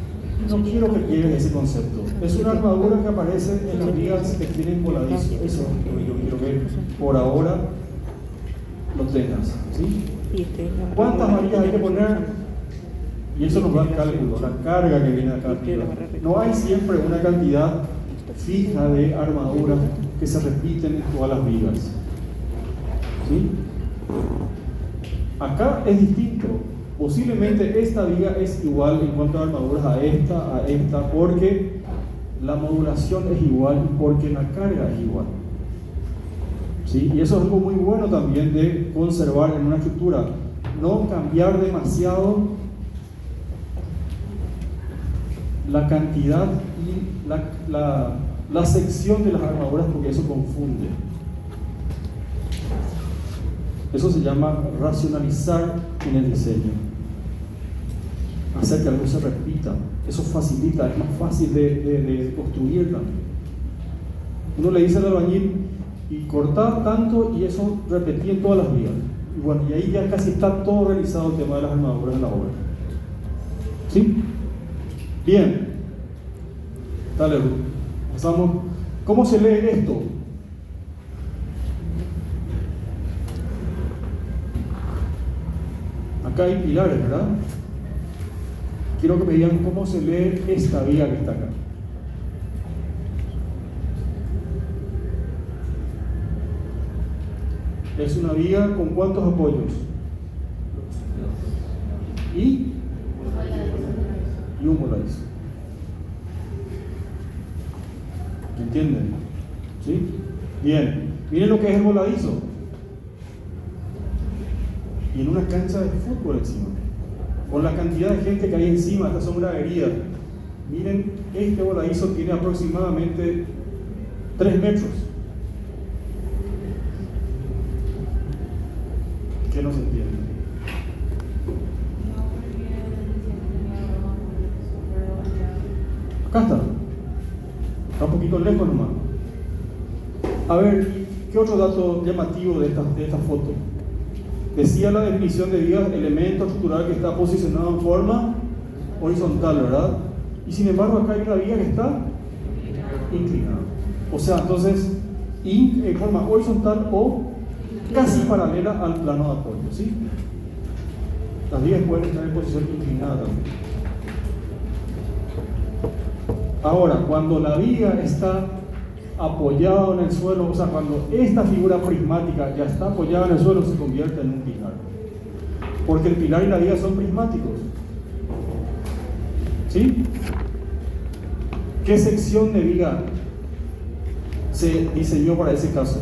S1: No quiero que llegues ese concepto. Es una armadura que aparece en las vigas que tienen voladizo. Eso es lo que yo quiero que por ahora lo tengas, ¿sí? ¿Cuántas varillas hay que poner? Y eso nos da el cálculo, la carga que viene acá arriba. No hay siempre una cantidad fija de armaduras que se repiten en todas las vigas, ¿sí? Acá es distinto. Posiblemente esta viga es igual en cuanto a armaduras a esta, porque la modulación es igual y porque la carga es igual, ¿sí? Y eso es algo muy bueno también de conservar en una estructura, no cambiar demasiado la cantidad y la sección de las armaduras, porque eso confunde. Eso se llama racionalizar en el diseño, hacer que algo se repita. Eso facilita, es más fácil de construirla. Uno le dice al albañil y cortar tanto, y eso repetí en todas las vigas, y bueno, y ahí ya casi está todo realizado el tema de las armaduras en la obra, ¿sí? Bien, dale Ruth, pasamos. ¿Cómo se lee esto? Acá hay pilares, ¿verdad? Quiero que me digan cómo se lee esta viga que está acá. Es una viga con ¿cuántos apoyos? Y un voladizo. ¿Entienden? ¿Sí? Bien. Miren lo que es el voladizo. Y en una cancha de fútbol encima, con la cantidad de gente que hay encima, estas son graderías. Miren, este voladizo tiene aproximadamente 3 metros. ¿Qué no se entiende? Acá está. Está un poquito lejos nomás. A ver, ¿qué otro dato llamativo de esta foto? Decía la definición de viga, elemento estructural que está posicionado en forma horizontal, ¿verdad? Y sin embargo acá hay una viga que está inclinada. O sea, entonces, en forma horizontal o casi paralela al plano de apoyo, ¿sí? Las vigas pueden estar en posición inclinada también. Ahora, cuando la viga está apoyada en el suelo, o sea, cuando esta figura prismática ya está apoyada en el suelo, se convierte en un pilar. Porque el pilar y la viga son prismáticos. ¿Sí? ¿Qué sección de viga se diseñó para ese caso?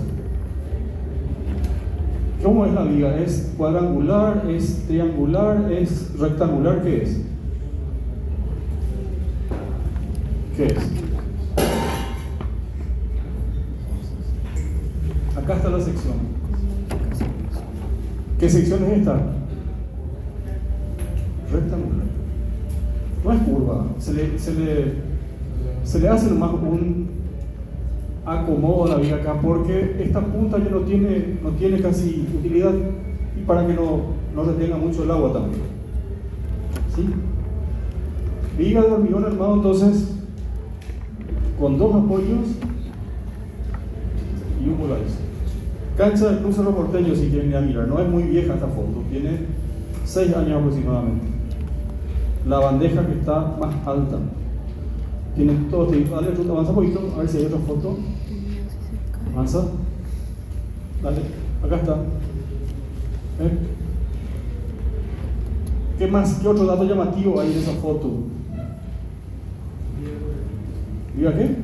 S1: ¿Cómo es la viga? ¿Es cuadrangular? ¿Es triangular? ¿Es rectangular? ¿Qué es? ¿Qué es? Acá está la sección. ¿Qué sección es esta? Rectangular. No es curva. Se le hace nomás un acomodo a la viga acá, porque esta punta ya no tiene casi utilidad, y para que no retenga mucho el agua también. ¿Sí? Viga de hormigón armado, entonces, con 2 apoyos y un voladizo. Cancha del Club Cerro Porteño, si quieren ir a mirar. No es muy vieja esta foto, tiene 6 años aproximadamente. La bandeja que está más alta tiene todo. Dale, avanza un poquito, a ver si hay otra foto. Avanza. Dale, acá está. ¿Qué más? ¿Qué otro dato llamativo hay en esa foto? ¿Viga qué?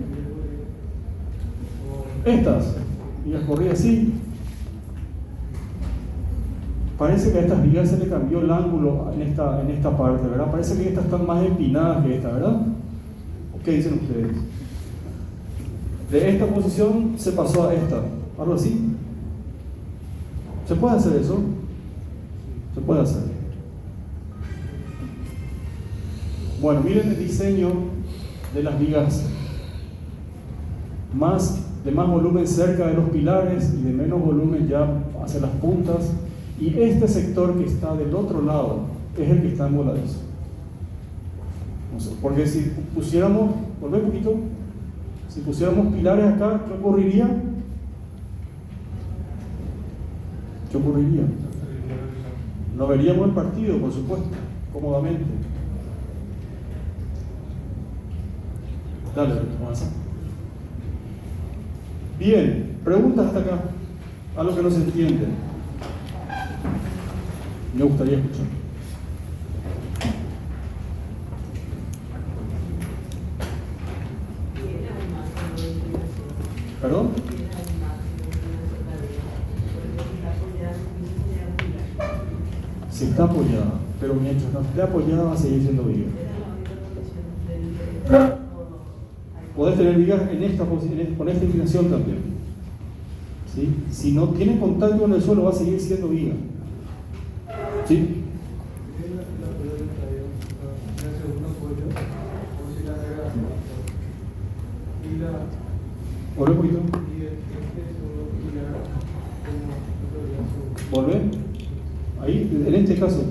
S1: Estas. Vigas corridas así. Parece que a estas vigas se le cambió el ángulo en esta parte, ¿verdad? Parece que estas están más empinadas que esta, ¿verdad? ¿Qué dicen ustedes? De esta posición se pasó a esta, algo así. ¿Se puede hacer eso? Se puede hacer. Bueno, miren el diseño de las vigas. De más volumen cerca de los pilares y de menos volumen ya hacia las puntas. Y este sector que está del otro lado es el que está en voladizo. No sé, porque si pusiéramos, volvé un poquito, si pusiéramos pilares acá, ¿qué ocurriría? ¿Qué ocurriría? No veríamos el partido, por supuesto, cómodamente. Dale, avanza. Bien, preguntas hasta acá, algo que no se entiende. Me gustaría escuchar. ¿Perdón? Si está apoyada, pero mientras no esté apoyada va a seguir siendo viga. Podés tener vigas en esta posición, con esta inclinación también. ¿Sí? Si no tiene contacto con el suelo va a seguir siendo viga. ¿Sí? Volvé un poquito. Volvé. Ahí, en este caso.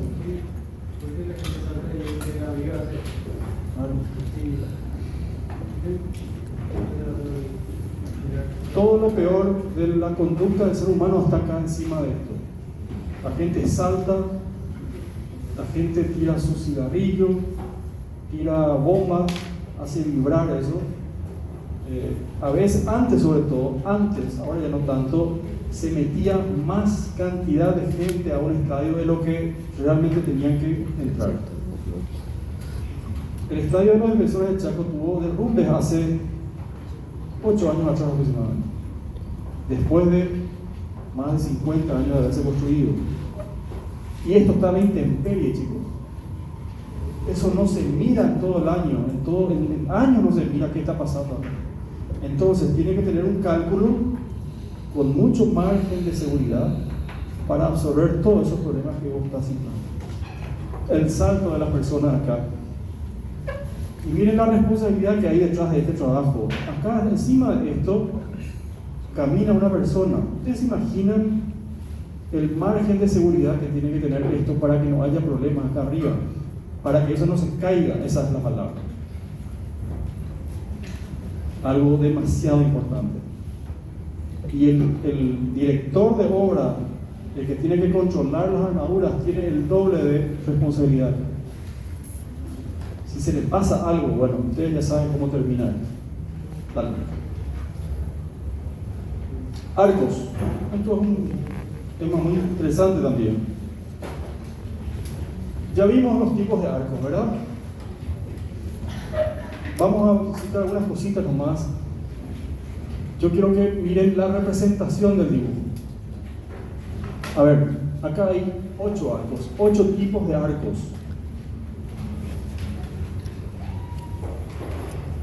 S1: Claro. Todo lo peor de la conducta del ser humano está acá encima de esto. La gente salta, la gente tira su cigarrillo, tira bombas, hace vibrar eso. A veces, antes sobre todo, antes, ahora ya no tanto, se metía más cantidad de gente a un estadio de lo que realmente tenían que entrar. El estadio de los Defensores de Chaco tuvo derrumbes hace 8 años atrás aproximadamente, después de más de 50 años de haberse construido. Y esto está a la intemperie, chicos. Eso no se mira en todo el año, en años no se mira qué está pasando. Entonces tiene que tener un cálculo con mucho margen de seguridad para absorber todos esos problemas que vos estás citando. El salto de las personas acá. Y miren la responsabilidad que hay detrás de este trabajo. Acá encima de esto camina una persona. ¿Ustedes se imaginan el margen de seguridad que tiene que tener esto para que no haya problemas acá arriba? Para que eso no se caiga, esa es la palabra. Algo demasiado importante. Y el director de obra, el que tiene que controlar las armaduras, tiene el doble de responsabilidad. Si se le pasa algo, bueno, ustedes ya saben cómo terminar. Dale. Arcos. Esto es un tema muy interesante también. Ya vimos los tipos de arcos, ¿verdad? Vamos a citar algunas cositas nomás. Yo quiero que miren la representación del dibujo. A ver, acá hay 8 arcos, 8 tipos de arcos.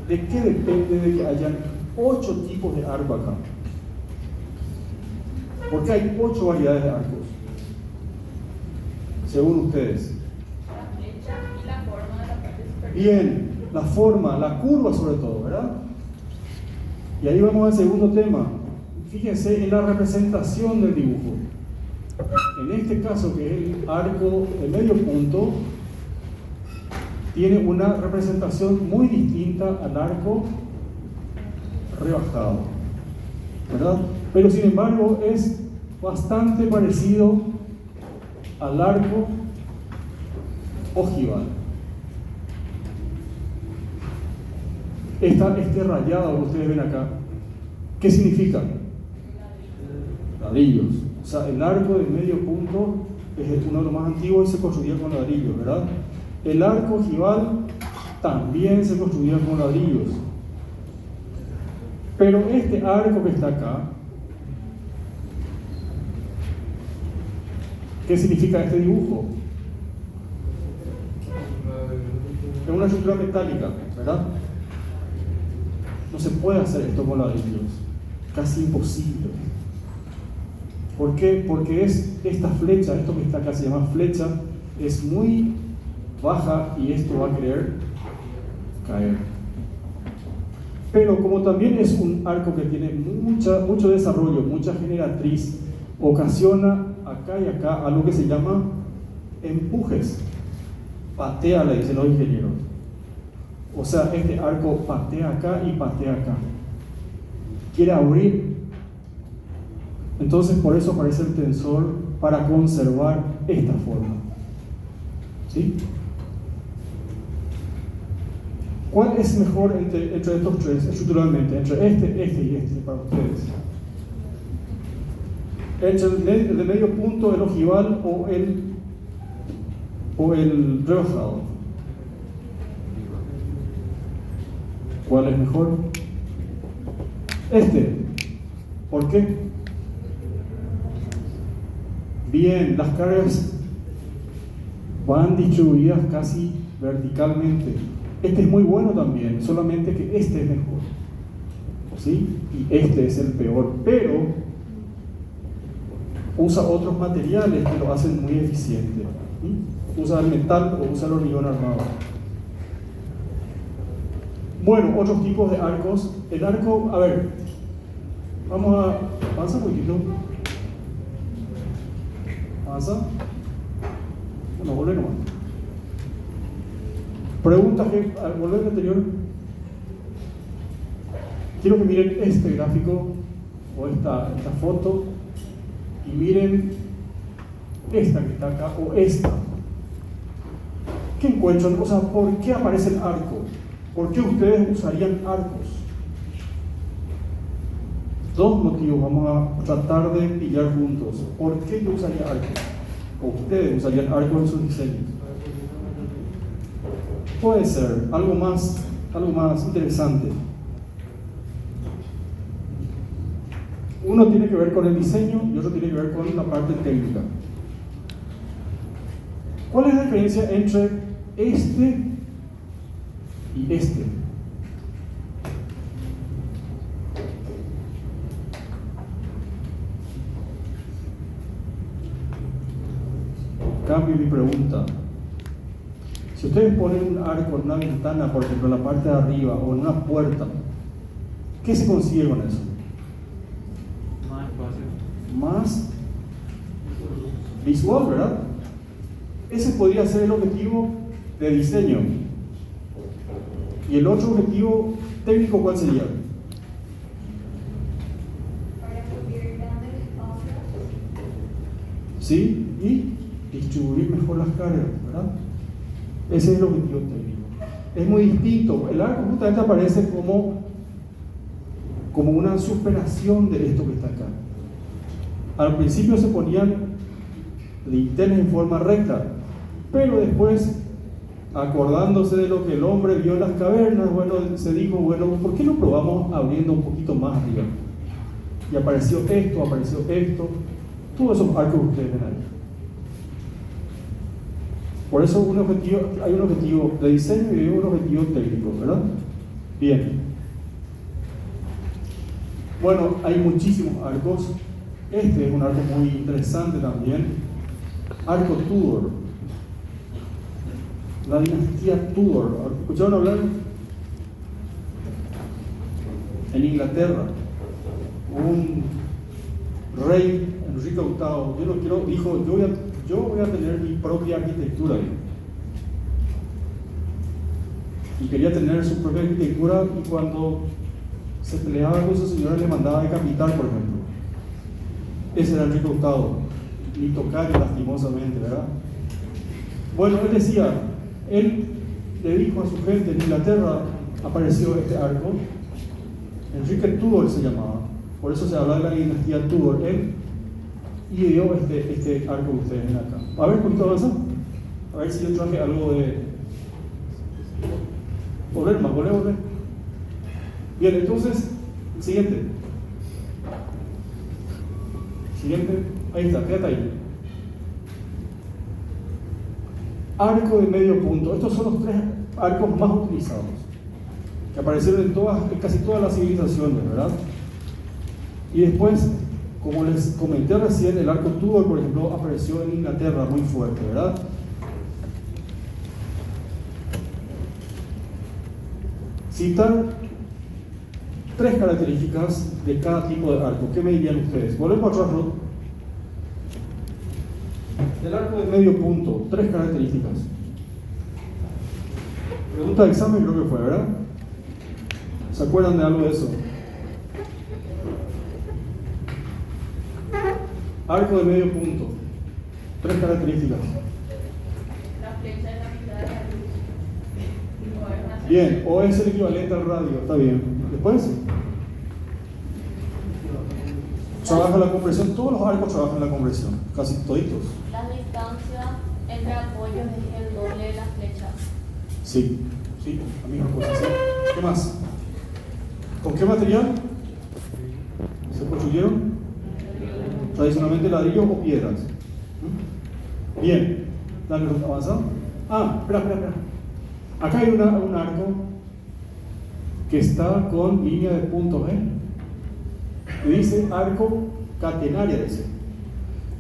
S1: ¿De qué depende de que hayan 8 tipos de arco acá? Porque hay 8 variedades de arcos, según ustedes.
S3: La flecha y la forma de la parte superior.
S1: Bien, la forma, la curva sobre todo, ¿verdad? Y ahí vamos al segundo tema. Fíjense en la representación del dibujo. En este caso, que es el arco de medio punto, tiene una representación muy distinta al arco rebajado, ¿verdad? Pero sin embargo es bastante parecido al arco ojival. Este rayado que ustedes ven acá, ¿qué significa? Ladrillos. O sea, el arco de medio punto es uno de los más antiguos y se construía con ladrillos, ¿verdad? El arco ojival también se construía con ladrillos. Pero este arco que está acá, ¿qué significa este dibujo? Es una estructura metálica, ¿verdad? No se puede hacer esto con ladrillos, casi imposible. ¿Por qué? Porque esta flecha, esto que está acá se llama flecha, es muy baja y esto va a querer caer. Pero como también es un arco que tiene mucho desarrollo, mucha generatriz, ocasiona acá y acá algo que se llama empujes. Patea, le dicen los ingenieros. O sea, este arco patea acá y patea acá. Quiere abrir. Entonces por eso aparece el tensor, para conservar esta forma. ¿Sí? ¿Cuál es mejor entre estos tres estructuralmente? Entre este y este para ustedes. Entre el de medio punto, el ojival o el rebajado. ¿Cuál es mejor? Este. ¿Por qué? Bien, las cargas van distribuidas casi verticalmente. Este es muy bueno también, solamente que este es mejor. ¿Sí? Y este es el peor, pero usa otros materiales que lo hacen muy eficiente. ¿Sí? Usa el metal o usa el hormigón armado. Bueno, otros tipos de arcos. El arco, a ver, vamos a avanza un poquito. Avanza. Bueno, volver nomás. Preguntas que, al volver al anterior, quiero que miren este gráfico o esta foto y miren esta que está acá o esta. ¿Qué encuentran? O sea, ¿por qué aparece el arco? ¿Por qué ustedes usarían arcos? Dos motivos vamos a tratar de pillar juntos. ¿Por qué yo usaría arcos? ¿O ustedes usarían arcos en sus diseños? Puede ser algo más interesante. Uno tiene que ver con el diseño y otro tiene que ver con la parte técnica. ¿Cuál es la diferencia entre este y este? Cambio mi pregunta. Si ustedes ponen un arco en una ventana, por ejemplo, en la parte de arriba o en una puerta, ¿qué se consigue con eso?
S2: Más espacio.
S1: Más visual, ¿verdad? Ese podría ser el objetivo de diseño. ¿Y el otro objetivo técnico cuál sería?
S6: Para cubrir grandes espacios.
S1: ¿Sí? Y distribuir mejor las cargas, ¿verdad? Ese es el objetivo técnico. Es muy distinto. El arco justamente aparece como una superación de esto que está acá. Al principio se ponían linternas en forma recta, pero después, acordándose de lo que el hombre vio en las cavernas, bueno, se dijo, bueno, ¿por qué no probamos abriendo un poquito más arriba? Y apareció esto, todos esos arcos que ustedes ven ahí. Por eso hay un objetivo de diseño y hay un objetivo técnico, ¿verdad? Bien. Bueno, hay muchísimos arcos. Este es un arco muy interesante también. Arco Tudor. La dinastía Tudor. ¿Escucharon hablar? En Inglaterra, un rey, Enrique VIII, dijo, yo voy a tener mi propia arquitectura. Y quería tener su propia arquitectura, y cuando se peleaba con su señora le mandaba decapitar, por ejemplo. Ese era Enrique VIII, ni tocar lastimosamente, ¿verdad? Bueno, él le dijo a su gente en Inglaterra, apareció este arco, Enrique Tudor se llamaba, por eso se habla de la dinastía Tudor. Él ideó este arco que ustedes ven acá. A ver, un poquito avanza. A ver si yo traje algo de... Volver. Bien, entonces, siguiente. Ahí está, quédate ahí. Arco de medio punto. Estos son los tres arcos más utilizados. que aparecieron en casi todas las civilizaciones, ¿verdad? Y después, como les comenté recién, el arco Tudor, por ejemplo, apareció en Inglaterra muy fuerte, ¿verdad? Citar 3 características de cada tipo de arco. ¿Qué me dirían ustedes? Volvemos atrás, ¿no? El arco de medio punto, 3 características. Pregunta de examen creo que fue, ¿verdad? ¿Se acuerdan de algo de eso? Arco de medio punto, 3 características.
S3: La flecha es la mitad de la luz. O es una
S1: Bien, o es el equivalente al radio, está bien. Después, trabaja la compresión, todos los arcos trabajan la compresión, casi toditos.
S6: La distancia entre apoyos es el doble de las flechas.
S1: Sí, la misma cosa, ¿sí? ¿Qué más? ¿Con qué material se construyeron? Tradicionalmente ladrillos o piedras. Bien, dale, avanza. Espera. Acá hay un arco que está con línea de puntos, y dice arco catenaria, dice.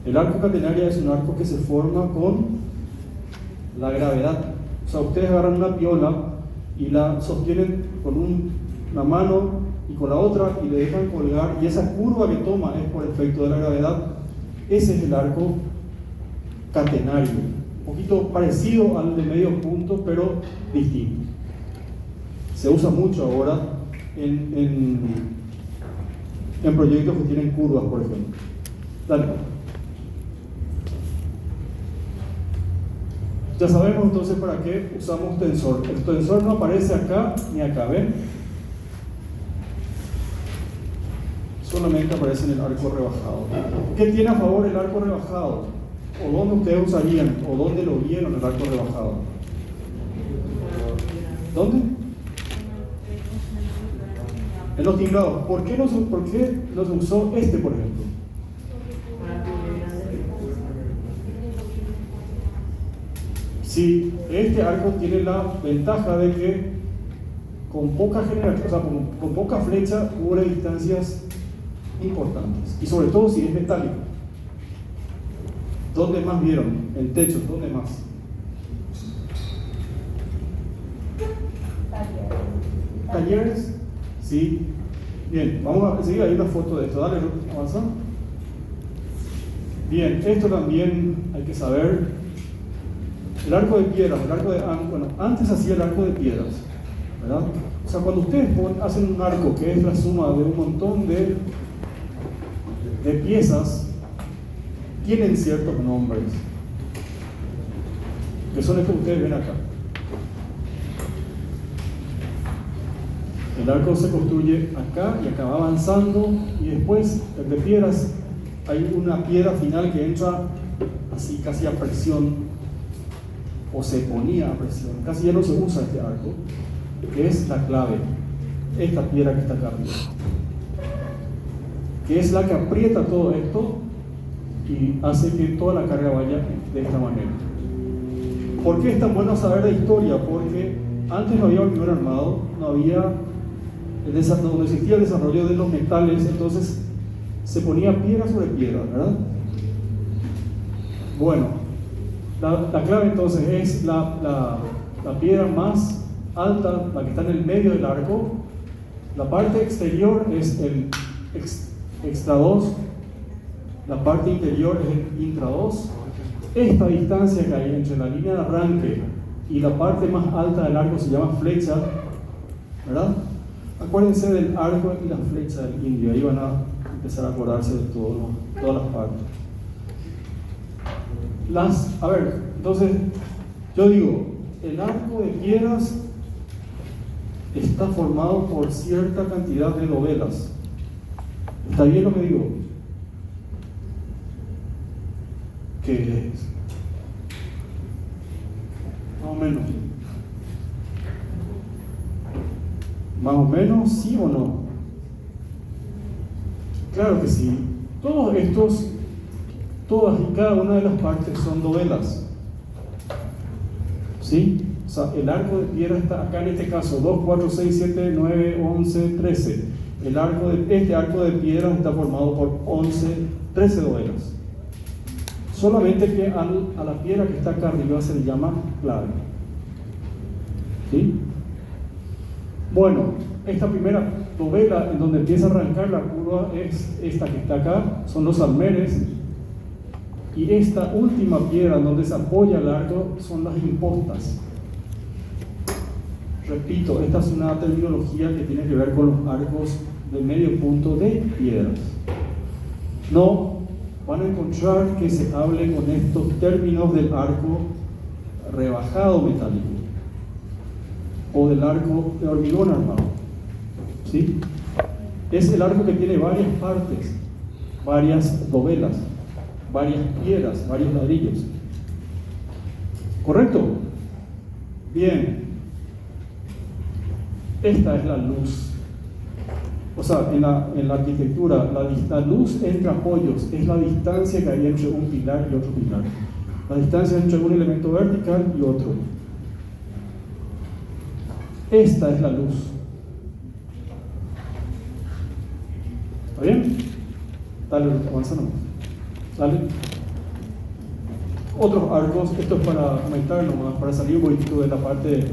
S1: El arco catenaria es un arco que se forma con la gravedad. O sea, ustedes agarran una piola y la sostienen con una mano y con la otra y le dejan colgar, y esa curva que toma es por efecto de la gravedad. Ese es el arco catenario, un poquito parecido al de medio punto, pero distinto. Se usa mucho ahora en proyectos que tienen curvas, por ejemplo. Dale. Ya sabemos entonces para qué usamos tensor. El tensor no aparece acá ni acá, ¿ven? Solamente aparece en el arco rebajado. ¿Qué tiene a favor el arco rebajado? ¿O dónde ustedes usarían? ¿O dónde lo vieron el arco rebajado? ¿Dónde? En los tingrados. ¿Por qué no se usó este, por ejemplo? Sí, este arco tiene la ventaja de que con poca generación, o sea, con poca flecha cubre distancias importantes, y sobre todo si es metálico. ¿Dónde más vieron? En techos, ¿dónde más? ¿Talleres? Sí. Bien, vamos a seguir, hay una foto de esto. Dale, avanza. Bien, esto también hay que saber. El arco de piedras, antes hacía el arco de piedras, ¿verdad? O sea, cuando ustedes hacen un arco que es la suma de un montón de piezas, tienen ciertos nombres, que son estos que ustedes ven acá. El arco se construye acá y acá va avanzando, y después el de piedras hay una piedra final que entra así casi a presión, o se ponía a presión, casi ya no se usa este arco, que es la clave, esta piedra que está acá arriba, que es la que aprieta todo esto y hace que toda la carga vaya de esta manera. ¿Por qué es tan bueno saber de historia? Porque antes no había hormigón armado, no había donde existía el desarrollo de los metales, entonces se ponía piedra sobre piedra, ¿verdad? Bueno, la clave entonces es la piedra más alta, la que está en el medio del arco. La parte exterior es el extra 2, la parte interior es el intra 2. Esta distancia que hay entre la línea de arranque y la parte más alta del arco se llama flecha, ¿verdad? Acuérdense del arco y la flecha del indio, ahí van a empezar a acordarse de todas las partes. Entonces, yo digo, el arco de piedras está formado por cierta cantidad de dovelas. ¿Está bien lo que digo? ¿Qué es? Más o menos. ¿Más o menos? ¿Sí o no? Claro que sí. Todas y cada una de las partes son dovelas. ¿Sí? sea, el arco de piedra está acá en este caso, 2, 4, 6, 7, 9, 11, 13. Este arco de piedra está formado por 13 dovelas. Solamente que a la piedra que está acá arriba se le llama clave. ¿Sí? Bueno, esta primera dovela en donde empieza a arrancar la curva es esta que está acá, son los almeres. Y esta última piedra en donde se apoya el arco son las impostas. Repito, esta es una terminología que tiene que ver con los arcos de medio punto de piedras. No van a encontrar que se hable con estos términos del arco rebajado metálico o del arco de hormigón armado. ¿Sí? Es el arco que tiene varias partes, varias dovelas, varias piedras, varios ladrillos. ¿Correcto? Bien. Esta es la luz. O sea, en la arquitectura, la luz entre apoyos es la distancia que hay entre un pilar y otro pilar. La distancia entre un elemento vertical y otro. Esta es la luz. ¿Está bien? Dale, avanza nomás. Dale. Otros arcos, esto es para comentar nomás, para salir un poquito de la parte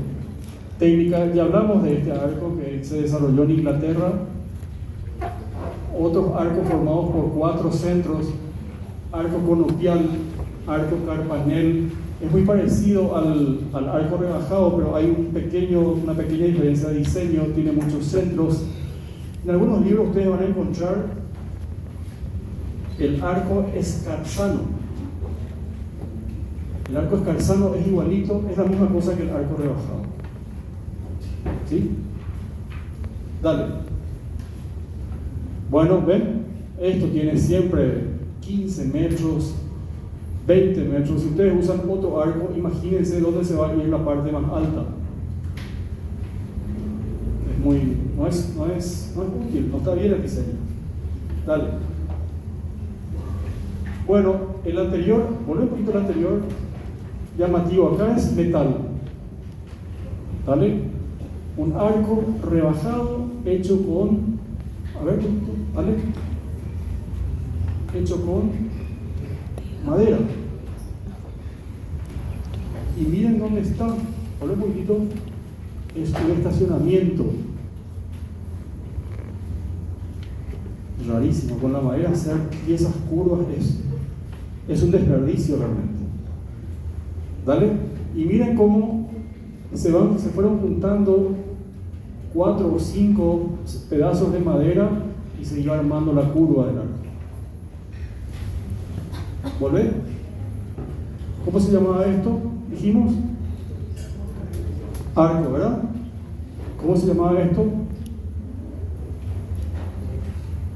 S1: técnica. Ya hablamos de este arco que se desarrolló en Inglaterra. Otros arcos formados por 4 centros, arco conopial, arco carpanel. Es muy parecido al arco rebajado, pero hay una pequeña diferencia de diseño, tiene muchos centros. En algunos libros ustedes van a encontrar el arco escarzano. El arco escarzano es igualito, es la misma cosa que el arco rebajado. ¿Sí? Dale. Bueno, ven, esto tiene siempre 15 metros, 20 metros. Si ustedes usan otro arco, imagínense dónde se va a ir la parte más alta. No es útil, no está bien el diseño. Dale. Bueno, el anterior, volvemos un poquito al anterior, llamativo acá es metal. ¿Vale? Un arco rebajado hecho con, ¿vale? Hecho con madera. Y miren dónde está, volvemos un poquito, es un estacionamiento. Rarísimo, con la madera hacer piezas curvas es un desperdicio realmente. ¿Dale? Y miren cómo se fueron juntando 4 o 5 pedazos de madera y se iba armando la curva del arco. ¿Volvé? ¿Cómo se llamaba esto? Dijimos arco, ¿verdad? ¿Cómo se llamaba esto?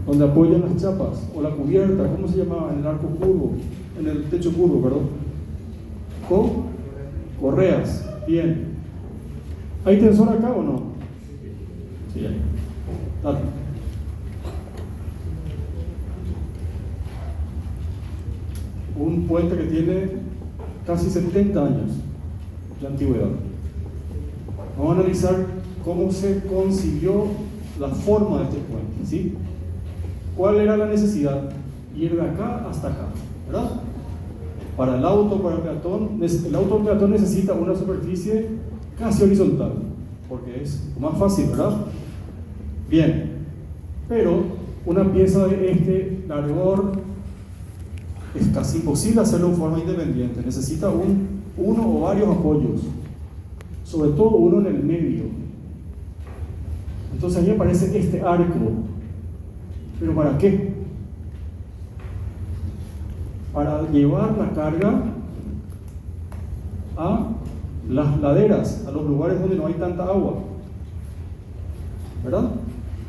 S1: Donde apoyan las chapas o la cubierta. ¿Cómo se llamaba? En el arco curvo, en el techo curvo, perdón. Con correas. Bien. ¿Hay tensor acá o no? Sí, hay. Dale. Un puente que tiene casi 70 años de antigüedad. Vamos a analizar cómo se concibió la forma de este puente, ¿sí? ¿Cuál era la necesidad? Ir de acá hasta acá, ¿verdad? Para el auto, para el peatón necesita una superficie casi horizontal, porque es más fácil, ¿verdad? Bien, pero una pieza de este largor es casi imposible hacerlo en forma independiente, necesita uno o varios apoyos, sobre todo uno en el medio. Entonces ahí aparece este arco. ¿Pero para qué? Para llevar la carga a las laderas, a los lugares donde no hay tanta agua, ¿verdad?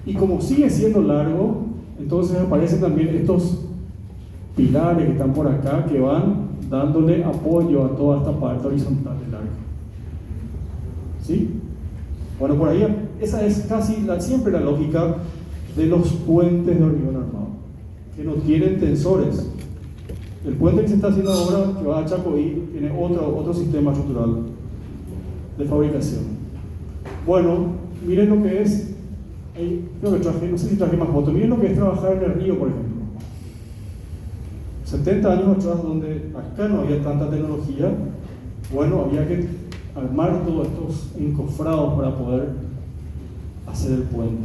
S1: Y como sigue siendo largo, entonces aparecen también estos pilares que están por acá que van dándole apoyo a toda esta parte horizontal del arco. ¿Sí? Bueno, por ahí esa es casi siempre la lógica de los puentes de hormigón armado, que no tienen tensores. El puente que se está haciendo ahora, que va a Chacoí, tiene otro sistema estructural. de fabricación. Bueno, miren lo que es, creo que traje, no sé si traje más fotos, miren lo que es trabajar en el río, por ejemplo. 70 años atrás, donde acá no había tanta tecnología, bueno, había que armar todos estos encofrados para poder hacer el puente.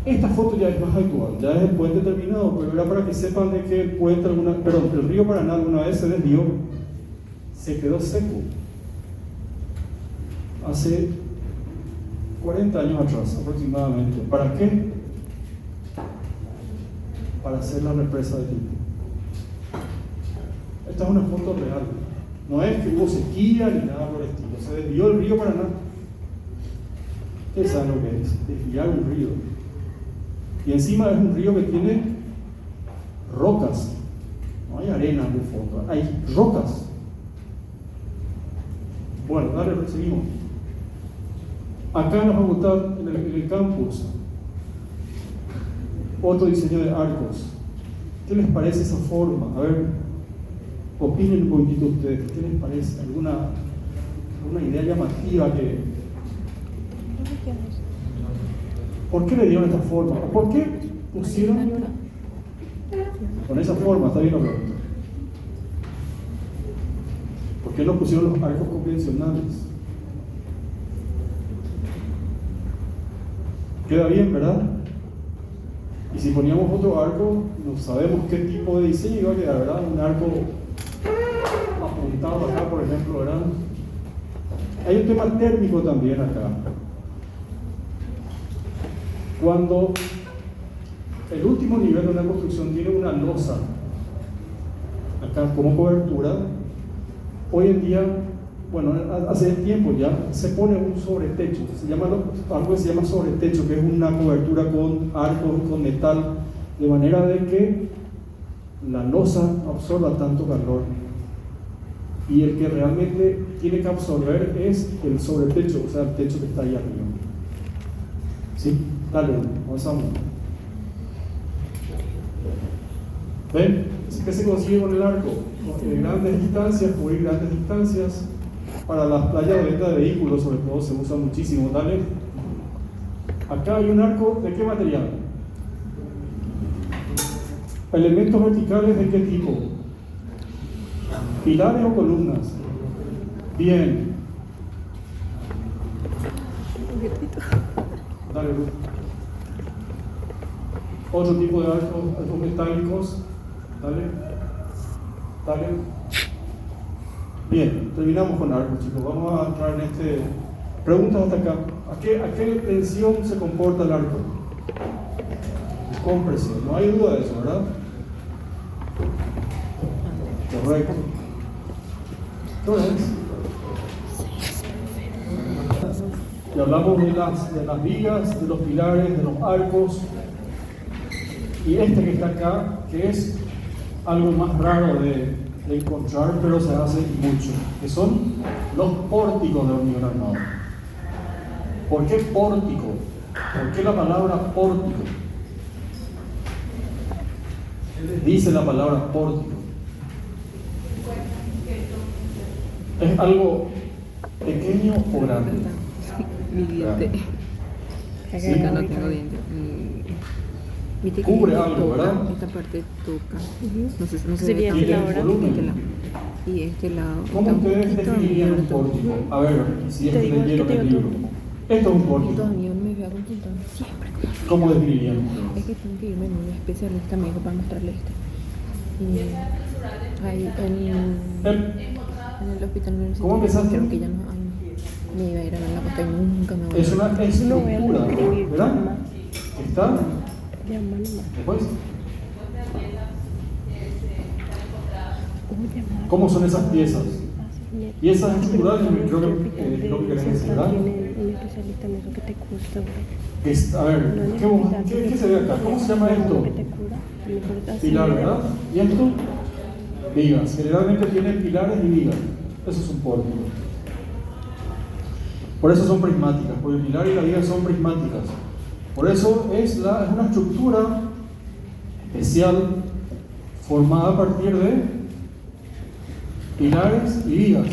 S1: Esta foto ya es más actual, ya es el puente terminado, pero era para que sepan de que el río Paraná alguna vez se desvió, se quedó seco. Hace 40 años atrás aproximadamente. ¿Para qué? Para hacer la represa de Tipo. Esta es una foto real. No es que hubo sequía ni nada por el estilo. Se desvió el río Paraná. Ustedes saben lo que es, desviar un río. Y encima es un río que tiene rocas. No hay arena en el fondo, hay rocas. Bueno, dale, seguimos. Acá en la facultad, en el campus, otro diseño de arcos. ¿Qué les parece esa forma? A ver, opinen un poquito ustedes. ¿Qué les parece? ¿Alguna idea llamativa que... ¿Por qué le dieron esta forma? ¿O por qué pusieron con esa forma? Está bien la pregunta. ¿Por qué no pusieron los arcos convencionales? Queda bien, ¿verdad? Y si poníamos otro arco, no sabemos qué tipo de diseño iba a quedar, ¿verdad? Un arco apuntado acá, por ejemplo, ¿verdad? Hay un tema térmico también acá. Cuando el último nivel de una construcción tiene una losa acá como cobertura, hoy en día, bueno, hace tiempo ya, se pone un sobretecho, algo que se llama sobretecho, que es una cobertura con arcos, con metal, de manera de que la losa absorba tanto calor. Y el que realmente tiene que absorber es el sobretecho, o sea, el techo que está ahí arriba. ¿Sí? Dale, avanzamos. ¿Ven? ¿Qué se consigue con el arco? Grandes distancias, cubrir grandes distancias. Para las playas de venta de vehículos, sobre todo, se usa muchísimo. Dale. Acá hay un arco, ¿de qué material? ¿Elementos verticales de qué tipo? ¿Pilares o columnas? Bien. Dale, Ruth. Otro tipo de arcos metálicos. Dale. Dale. Bien, terminamos con arcos, chicos. Vamos a entrar en este. Preguntas hasta acá. ¿A qué tensión se comporta el arco? Compresión. No hay duda de eso, ¿verdad? Correcto. ¿Qué hora es? Y hablamos de las vigas, de los pilares, de los arcos. Y este que está acá, que es algo más raro de encontrar, pero se hace mucho, que son los pórticos de hormigón armado. ¿Por qué pórtico? ¿Por qué la palabra pórtico? ¿Qué dice la palabra pórtico? ¿Es algo pequeño o grande?
S7: Mi diente.
S1: ¿Sí?
S7: Acá no tengo diente. Viste que
S1: Cubre algo,
S7: toca,
S1: ¿verdad?
S7: esta parte toca. No sé, no se
S4: Sería
S7: ve
S1: ¿Y
S7: tanto.
S1: el volumen?
S7: Este lado. Y este lado
S1: ¿Cómo
S7: está un
S1: ustedes
S7: poquito
S1: definirían un
S7: abierto.
S1: pórtico? A ver, si es
S4: Te
S1: que
S4: digo,
S1: leyeron
S4: te
S1: el
S4: digo
S1: libro. Esto es un pórtico.
S7: Todavía no me voy a consultar siempre.
S1: ¿Cómo definirían
S7: Es
S1: ustedes?
S7: que tengo que irme en un especialista médico para mostrarle esto. Y ahí en el hospital universitario.
S1: ¿Cómo empezaste?
S7: Creo que ya no hay. Me iba a ir a la costa y nunca me voy a
S1: Es una estructura, ¿verdad? ¿Está?
S4: Llama nomás.
S1: Después,
S4: Llamar.
S1: ¿cómo son esas piezas? Piezas estructurales, creo que es lo que querés decir, ¿verdad?
S4: Un especialista en eso que te custa,
S1: A ver, ¿qué se ve acá? ¿Cómo se llama esto?
S4: que te cura.
S1: Pilar, ¿verdad? ¿Y esto? Vigas. Generalmente tienen pilares y vigas. Eso es un pórtico. Por eso son prismáticas, porque el pilar y la viga son prismáticas. Por eso es una estructura especial formada a partir de pilares y vigas.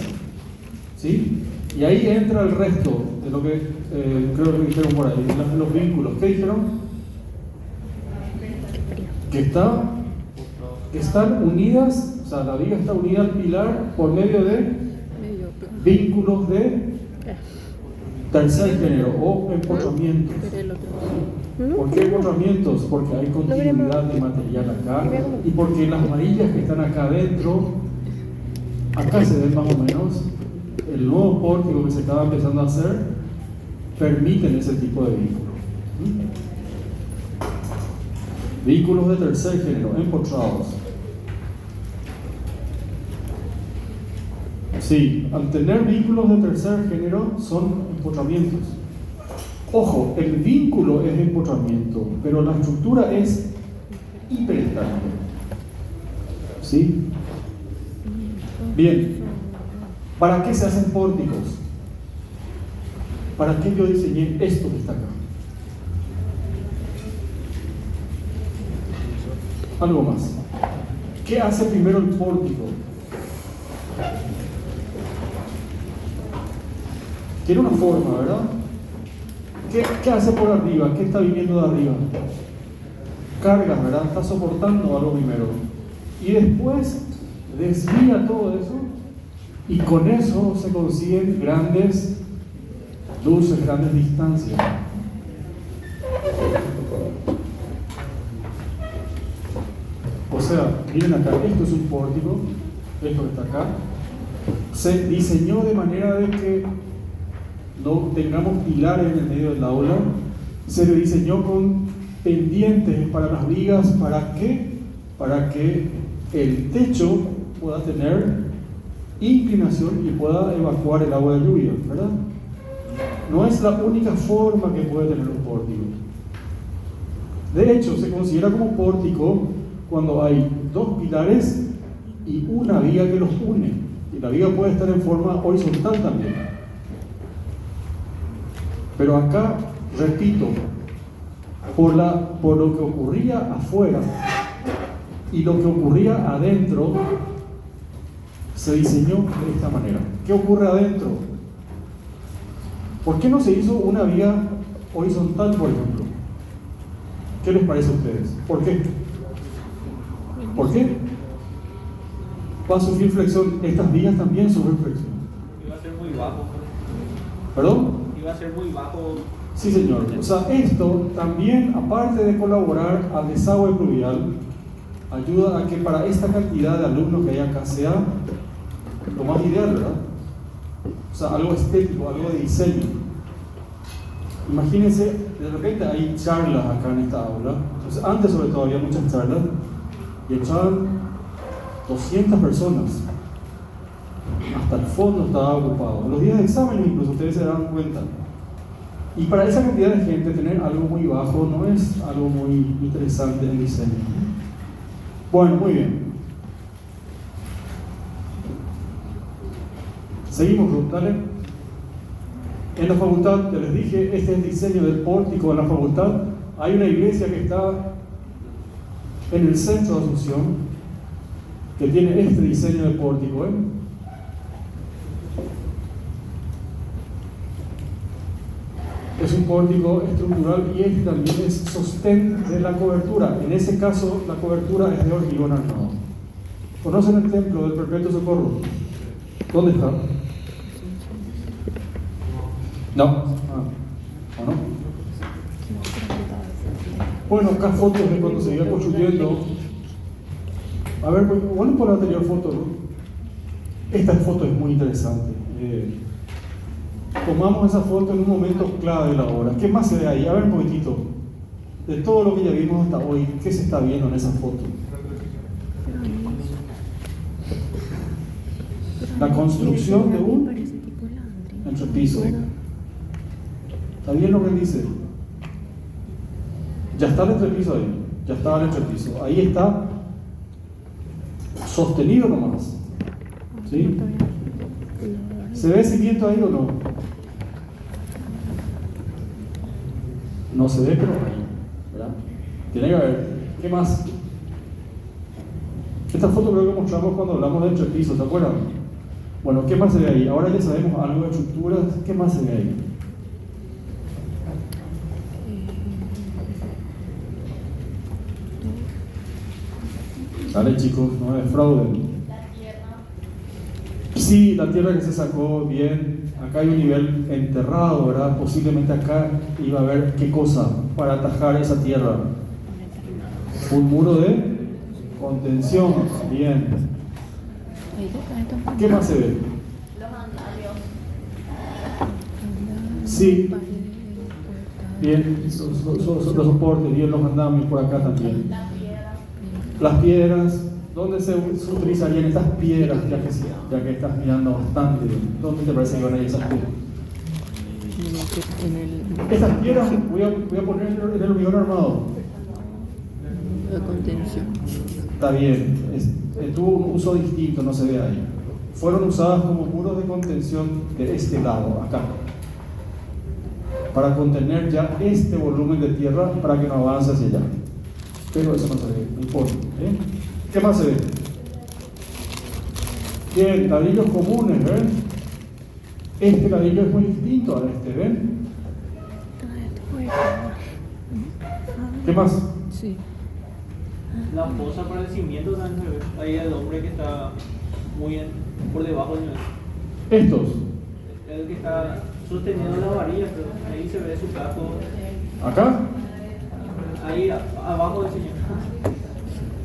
S1: ¿Sí? Y ahí entra el resto de lo que creo que dijeron por ahí, los vínculos. ¿Qué dijeron? Que están unidas, o sea, la viga está unida al pilar por medio de vínculos de tercer género o empotramientos. ¿Por qué empotramientos? Porque hay continuidad de material acá y porque las varillas que están acá adentro, acá se ven más o menos, el nuevo pórtico que se estaba empezando a hacer, permiten ese tipo de vínculos. Vínculos de tercer género, empotrados. Sí, al tener vínculos de tercer género son empotramientos. Ojo, el vínculo es empotramiento, pero la estructura es hiperestable. ¿Sí? Bien. ¿Para qué se hacen pórticos? ¿Para qué yo diseñé esto que está acá? Algo más. ¿Qué hace primero el pórtico? Tiene una forma, ¿verdad? ¿Qué hace por arriba? ¿Qué está viniendo de arriba? Cargas, ¿verdad? Está soportando algo primero. Y después desvía todo eso y con eso se consiguen grandes luces, grandes distancias. O sea, miren acá, esto es un pórtico, esto que está acá. Se diseñó de manera de que no tengamos pilares en el medio del aula. Se le diseñó con pendientes para las vigas. ¿Para qué? Para que el techo pueda tener inclinación y pueda evacuar el agua de lluvia, ¿verdad? No es la única forma que puede tener un pórtico. De hecho, se considera como pórtico cuando hay dos pilares y una viga que los une. Y la viga puede estar en forma horizontal también. Pero acá, repito, por lo que ocurría afuera y lo que ocurría adentro, se diseñó de esta manera. ¿Qué ocurre adentro? ¿Por qué no se hizo una viga horizontal, por ejemplo? ¿Qué les parece a ustedes? ¿Por qué? ¿Por qué? Va a sufrir flexión. Estas vigas también sufren flexión.
S2: Iba a ser muy bajo.
S1: ¿Perdón?
S2: Iba a ser muy bajo.
S1: Sí, señor. O sea, esto también, aparte de colaborar al desagüe pluvial, ayuda a que para esta cantidad de alumnos que hay acá sea lo más ideal, ¿verdad? O sea, algo estético, algo de diseño. Imagínense, de repente hay charlas acá en esta aula. Entonces, antes sobre todo había muchas charlas y echaban 200 personas. Hasta el fondo estaba ocupado. En los días de exámenes incluso ustedes se dan cuenta. Y para esa cantidad de gente tener algo muy bajo no es algo muy interesante en diseño. Bueno, muy bien. Seguimos, Ruth, dale. En la facultad, ya les dije, este es el diseño del pórtico de la facultad. Hay una iglesia que está en el centro de Asunción, que tiene este diseño de pórtico, ¿eh? Es un pórtico estructural y este también es sostén de la cobertura. En ese caso, la cobertura es de hormigón armado. ¿Conocen el templo del Perpetuo Socorro? ¿Dónde está? No. ¿O no? Bueno, acá fotos de cuando se iba construyendo. A ver, bueno, por la anterior foto, ¿no? Esta foto es muy interesante. Tomamos esa foto en un momento clave de la obra. ¿Qué más se ve ahí? A ver un poquitito. De todo lo que ya vimos hasta hoy, ¿qué se está viendo en esa foto? La construcción de un entrepiso. ¿Está bien lo que él dice? Ya está el entrepiso ahí. Ya estaba el entrepiso. Ahí está sostenido nomás. ¿Sí? ¿Se ve cimiento ahí o no? No se ve, pero ahí, ¿verdad? Tiene que haber. ¿Qué más? Esta foto creo que mostramos cuando hablamos de entrepiso, ¿se acuerdan? Bueno, ¿qué más se ve ahí? Ahora ya sabemos algo de estructuras, ¿qué más se ve ahí? Dale chicos, no me defrauden.
S6: La tierra.
S1: Sí, la tierra que se sacó, bien. Acá hay un nivel enterrado, ¿verdad? Posiblemente acá iba a haber, ¿qué cosa? Para atajar esa tierra. Un muro de contención, bien. ¿Qué más se ve?
S6: Los andamios.
S1: Sí. Bien, los soportes, bien, los andamios por acá también.
S6: La piedra.
S1: Las piedras, ¿dónde se utilizarían estas piedras? Ya que estás mirando bastante, ¿dónde te parece que van a ir esas piedras? Estas piedras voy a poner en el hormigón armado.
S7: La contención.
S1: Está bien, tuvo un uso distinto, no se ve ahí. Fueron usadas como muros de contención de este lado, acá, para contener ya este volumen de tierra para que no avance hacia allá. Pero eso no se ve, no importa. ¿Qué más se ve? Bien, ladrillos comunes, ¿ven? Este ladrillo es muy distinto a este, ¿ven? ¿Qué más?
S7: Sí.
S2: La fosa para el cimiento también se ve. Ahí el hombre que está muy por debajo del nivel.
S1: Estos,
S2: El que está sosteniendo la varilla, pero ahí se ve su casco.
S1: acá,
S2: Ahí abajo del señor.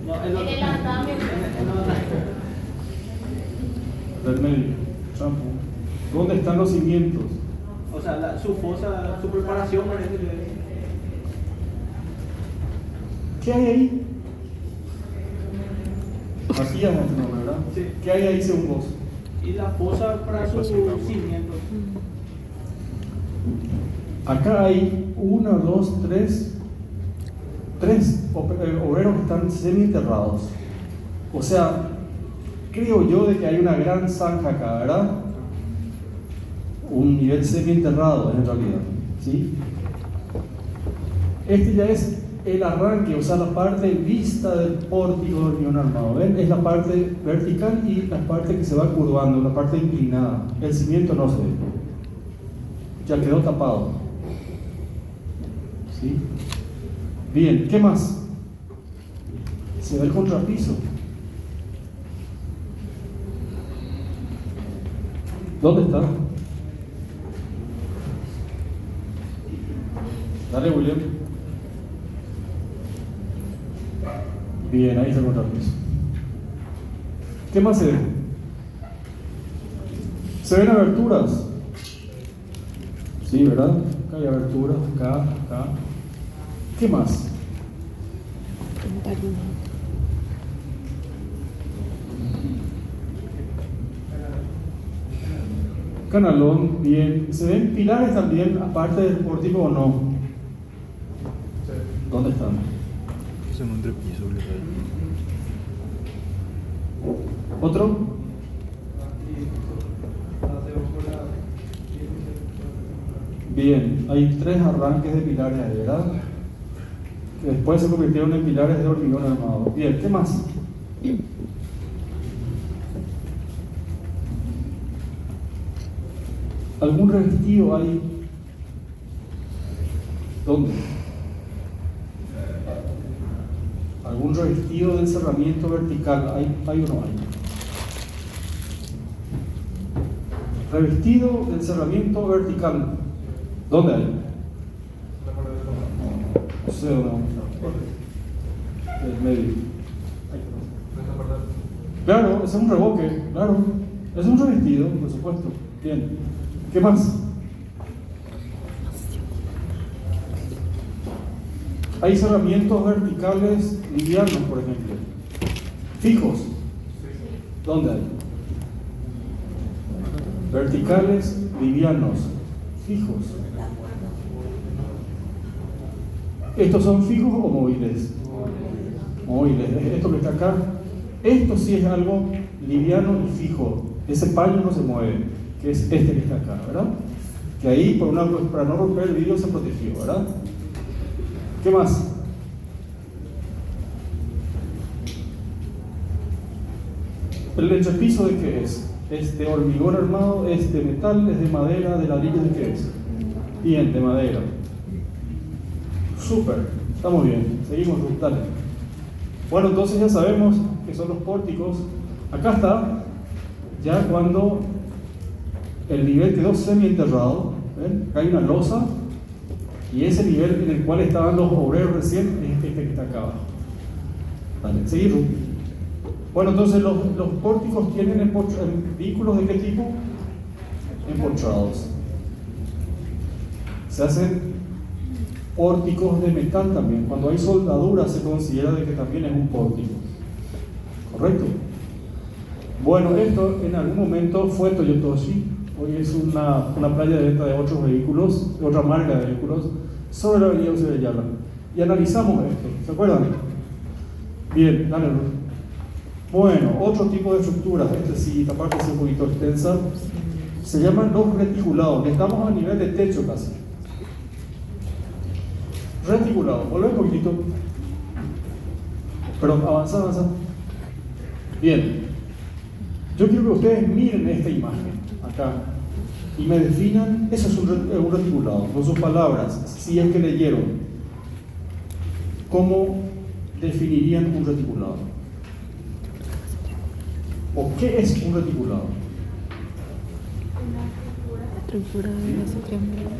S2: No, el otro.
S6: En el andamio.
S1: del medio, champo. ¿Dónde están los cimientos?
S2: O sea, su fosa, su preparación parece que.
S1: ¿Qué hay ahí? Aquí es nuestro nombre, ¿verdad?
S2: Sí.
S1: ¿Qué hay ahí según vos?
S2: Y la fosa para sus cimientos.
S1: Acá hay 1, 2, 3 obreros que están semi-enterrados. O sea, creo yo de que hay una gran zanja acá, ¿verdad? Un nivel semi-enterrado en realidad, ¿sí? Este ya es el arranque, o sea, la parte vista del pórtico del hormigón armado. ¿Ven? Es la parte vertical y la parte que se va curvando, la parte inclinada. El cimiento no se ve. Ya quedó tapado. ¿Sí? Bien, ¿qué más? Se ve el contrapiso. ¿Dónde está? Dale, William. Bien, ahí está el contrapiso. ¿Qué más se ve? Se ven aberturas. Sí, ¿verdad? Acá hay aberturas, acá. ¿Qué más? Canalón, bien. ¿Se ven pilares también, aparte del pórtico o no? ¿Dónde están?
S8: Es un entrepiso,
S1: ¿Otro? Bien, hay 3 arranques de pilares ahí, ¿verdad? Que después se convirtieron en pilares de hormigón armado. Bien, ¿qué más? ¿Algún revestido hay? ¿Dónde? ¿Algún revestido de encerramiento vertical? ¿Hay o no hay? Revestido de encerramiento vertical. ¿Dónde hay? No sé dónde vamos a estar. El medio. Claro, ese es un revoque, claro. Es un revestido, por supuesto. Bien. ¿Qué más? Hay cerramientos verticales livianos, por ejemplo. Fijos. ¿Dónde hay? Verticales livianos. Fijos. ¿Estos son fijos o móviles? Móviles. Esto que está acá. Esto sí es algo liviano y fijo. Ese paño no se mueve, que es este que está acá, ¿verdad? Que ahí, para no romper el vidrio, se protegió, ¿verdad? ¿Qué más? ¿El entrepiso de qué es? ¿Es de hormigón armado? ¿Es de metal? ¿Es de madera? ¿De ladrillo? ¿De qué es? Bien, de madera. Súper, estamos bien. Seguimos, Ruth, dale. Bueno, entonces ya sabemos que son los pórticos. Acá está, ya cuando el nivel quedó semi-enterrado. ¿Ven? Acá hay una losa y ese nivel en el cual estaban los obreros recién es este que está acá abajo. Vale, seguimos. Bueno, entonces los pórticos tienen vehículos de qué tipo? Empotrados. Se hacen pórticos de metal también. Cuando hay soldadura se considera de que también es un pórtico. ¿Correcto? Bueno, esto en algún momento fue Toyotoshi. Hoy es una playa de venta de otros vehículos, de otra marca de vehículos, sobre la avenida José de Ayala. Y analizamos esto. ¿Se acuerdan? Bien, dale, Ruth. Bueno, otro tipo de estructuras, esta parte es un poquito extensa, se llaman los reticulados. Estamos a nivel de techo casi. Reticulados, volver un poquitito. Perdón, avanza. Bien, yo quiero que ustedes miren esta imagen acá y me definan, eso es un reticulado, con sus palabras, si es que leyeron. ¿Cómo definirían un reticulado? ¿O qué es un reticulado?
S7: Estructura de ese triángulo.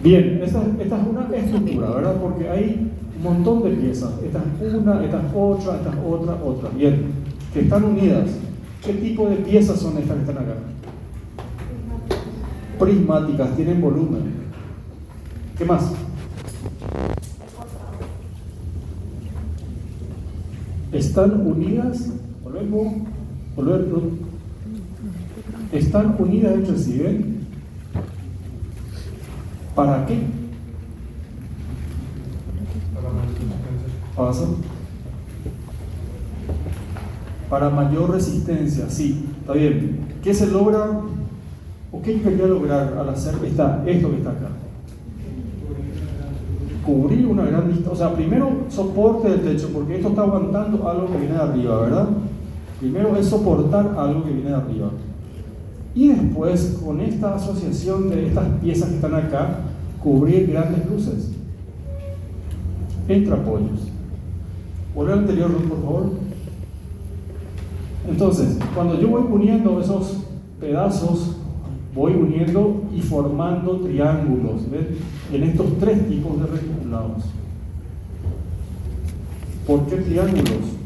S1: Bien, esta es una estructura, ¿verdad? Porque hay un montón de piezas. Esta es una, esta es otra, esta es otra. Bien, que están unidas. ¿Qué tipo de piezas son estas que están acá? Prismáticas, tienen volumen. ¿Qué más? Están unidas. Volver. Están unidas entre sí, ¿ven? ¿Para qué? ¿Pasa? Para mayor resistencia, sí, está bien. ¿Qué se logra? ¿O qué quería lograr al hacer esto que está acá? Cubrir una gran distancia. O sea, primero soporte del techo, porque esto está aguantando algo que viene de arriba, ¿verdad? Primero es soportar algo que viene de arriba. Y después, con esta asociación de estas piezas que están acá, cubrir grandes luces entre apoyos. Vuelve al anterior, Ruth, por favor. Entonces, cuando yo voy uniendo esos pedazos, voy uniendo y formando triángulos, ¿ven? En estos tres tipos de reticulados. ¿Por qué triángulos?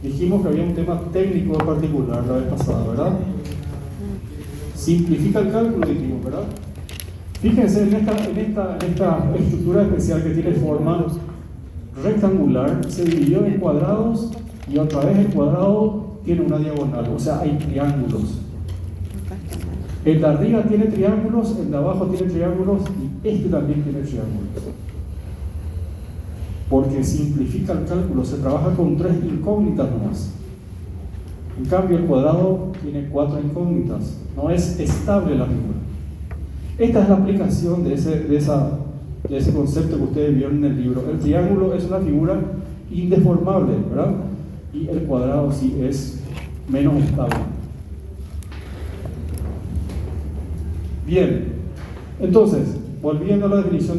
S1: Dijimos que había un tema técnico en particular la vez pasada, ¿verdad? Simplifica el cálculo, dijimos, ¿verdad? Fíjense en esta estructura especial que tiene forma rectangular, se dividió en cuadrados y otra vez el cuadrado tiene una diagonal, o sea, hay triángulos. El de arriba tiene triángulos, el de abajo tiene triángulos y este también tiene triángulos. Porque simplifica el cálculo, se trabaja con 3 incógnitas nomás. En cambio, el cuadrado tiene 4 incógnitas, no es estable la figura. Esta es la aplicación de ese concepto que ustedes vieron en el libro. El triángulo es una figura indeformable, ¿verdad? Y el cuadrado sí es menos estable. Bien, entonces, volviendo a la definición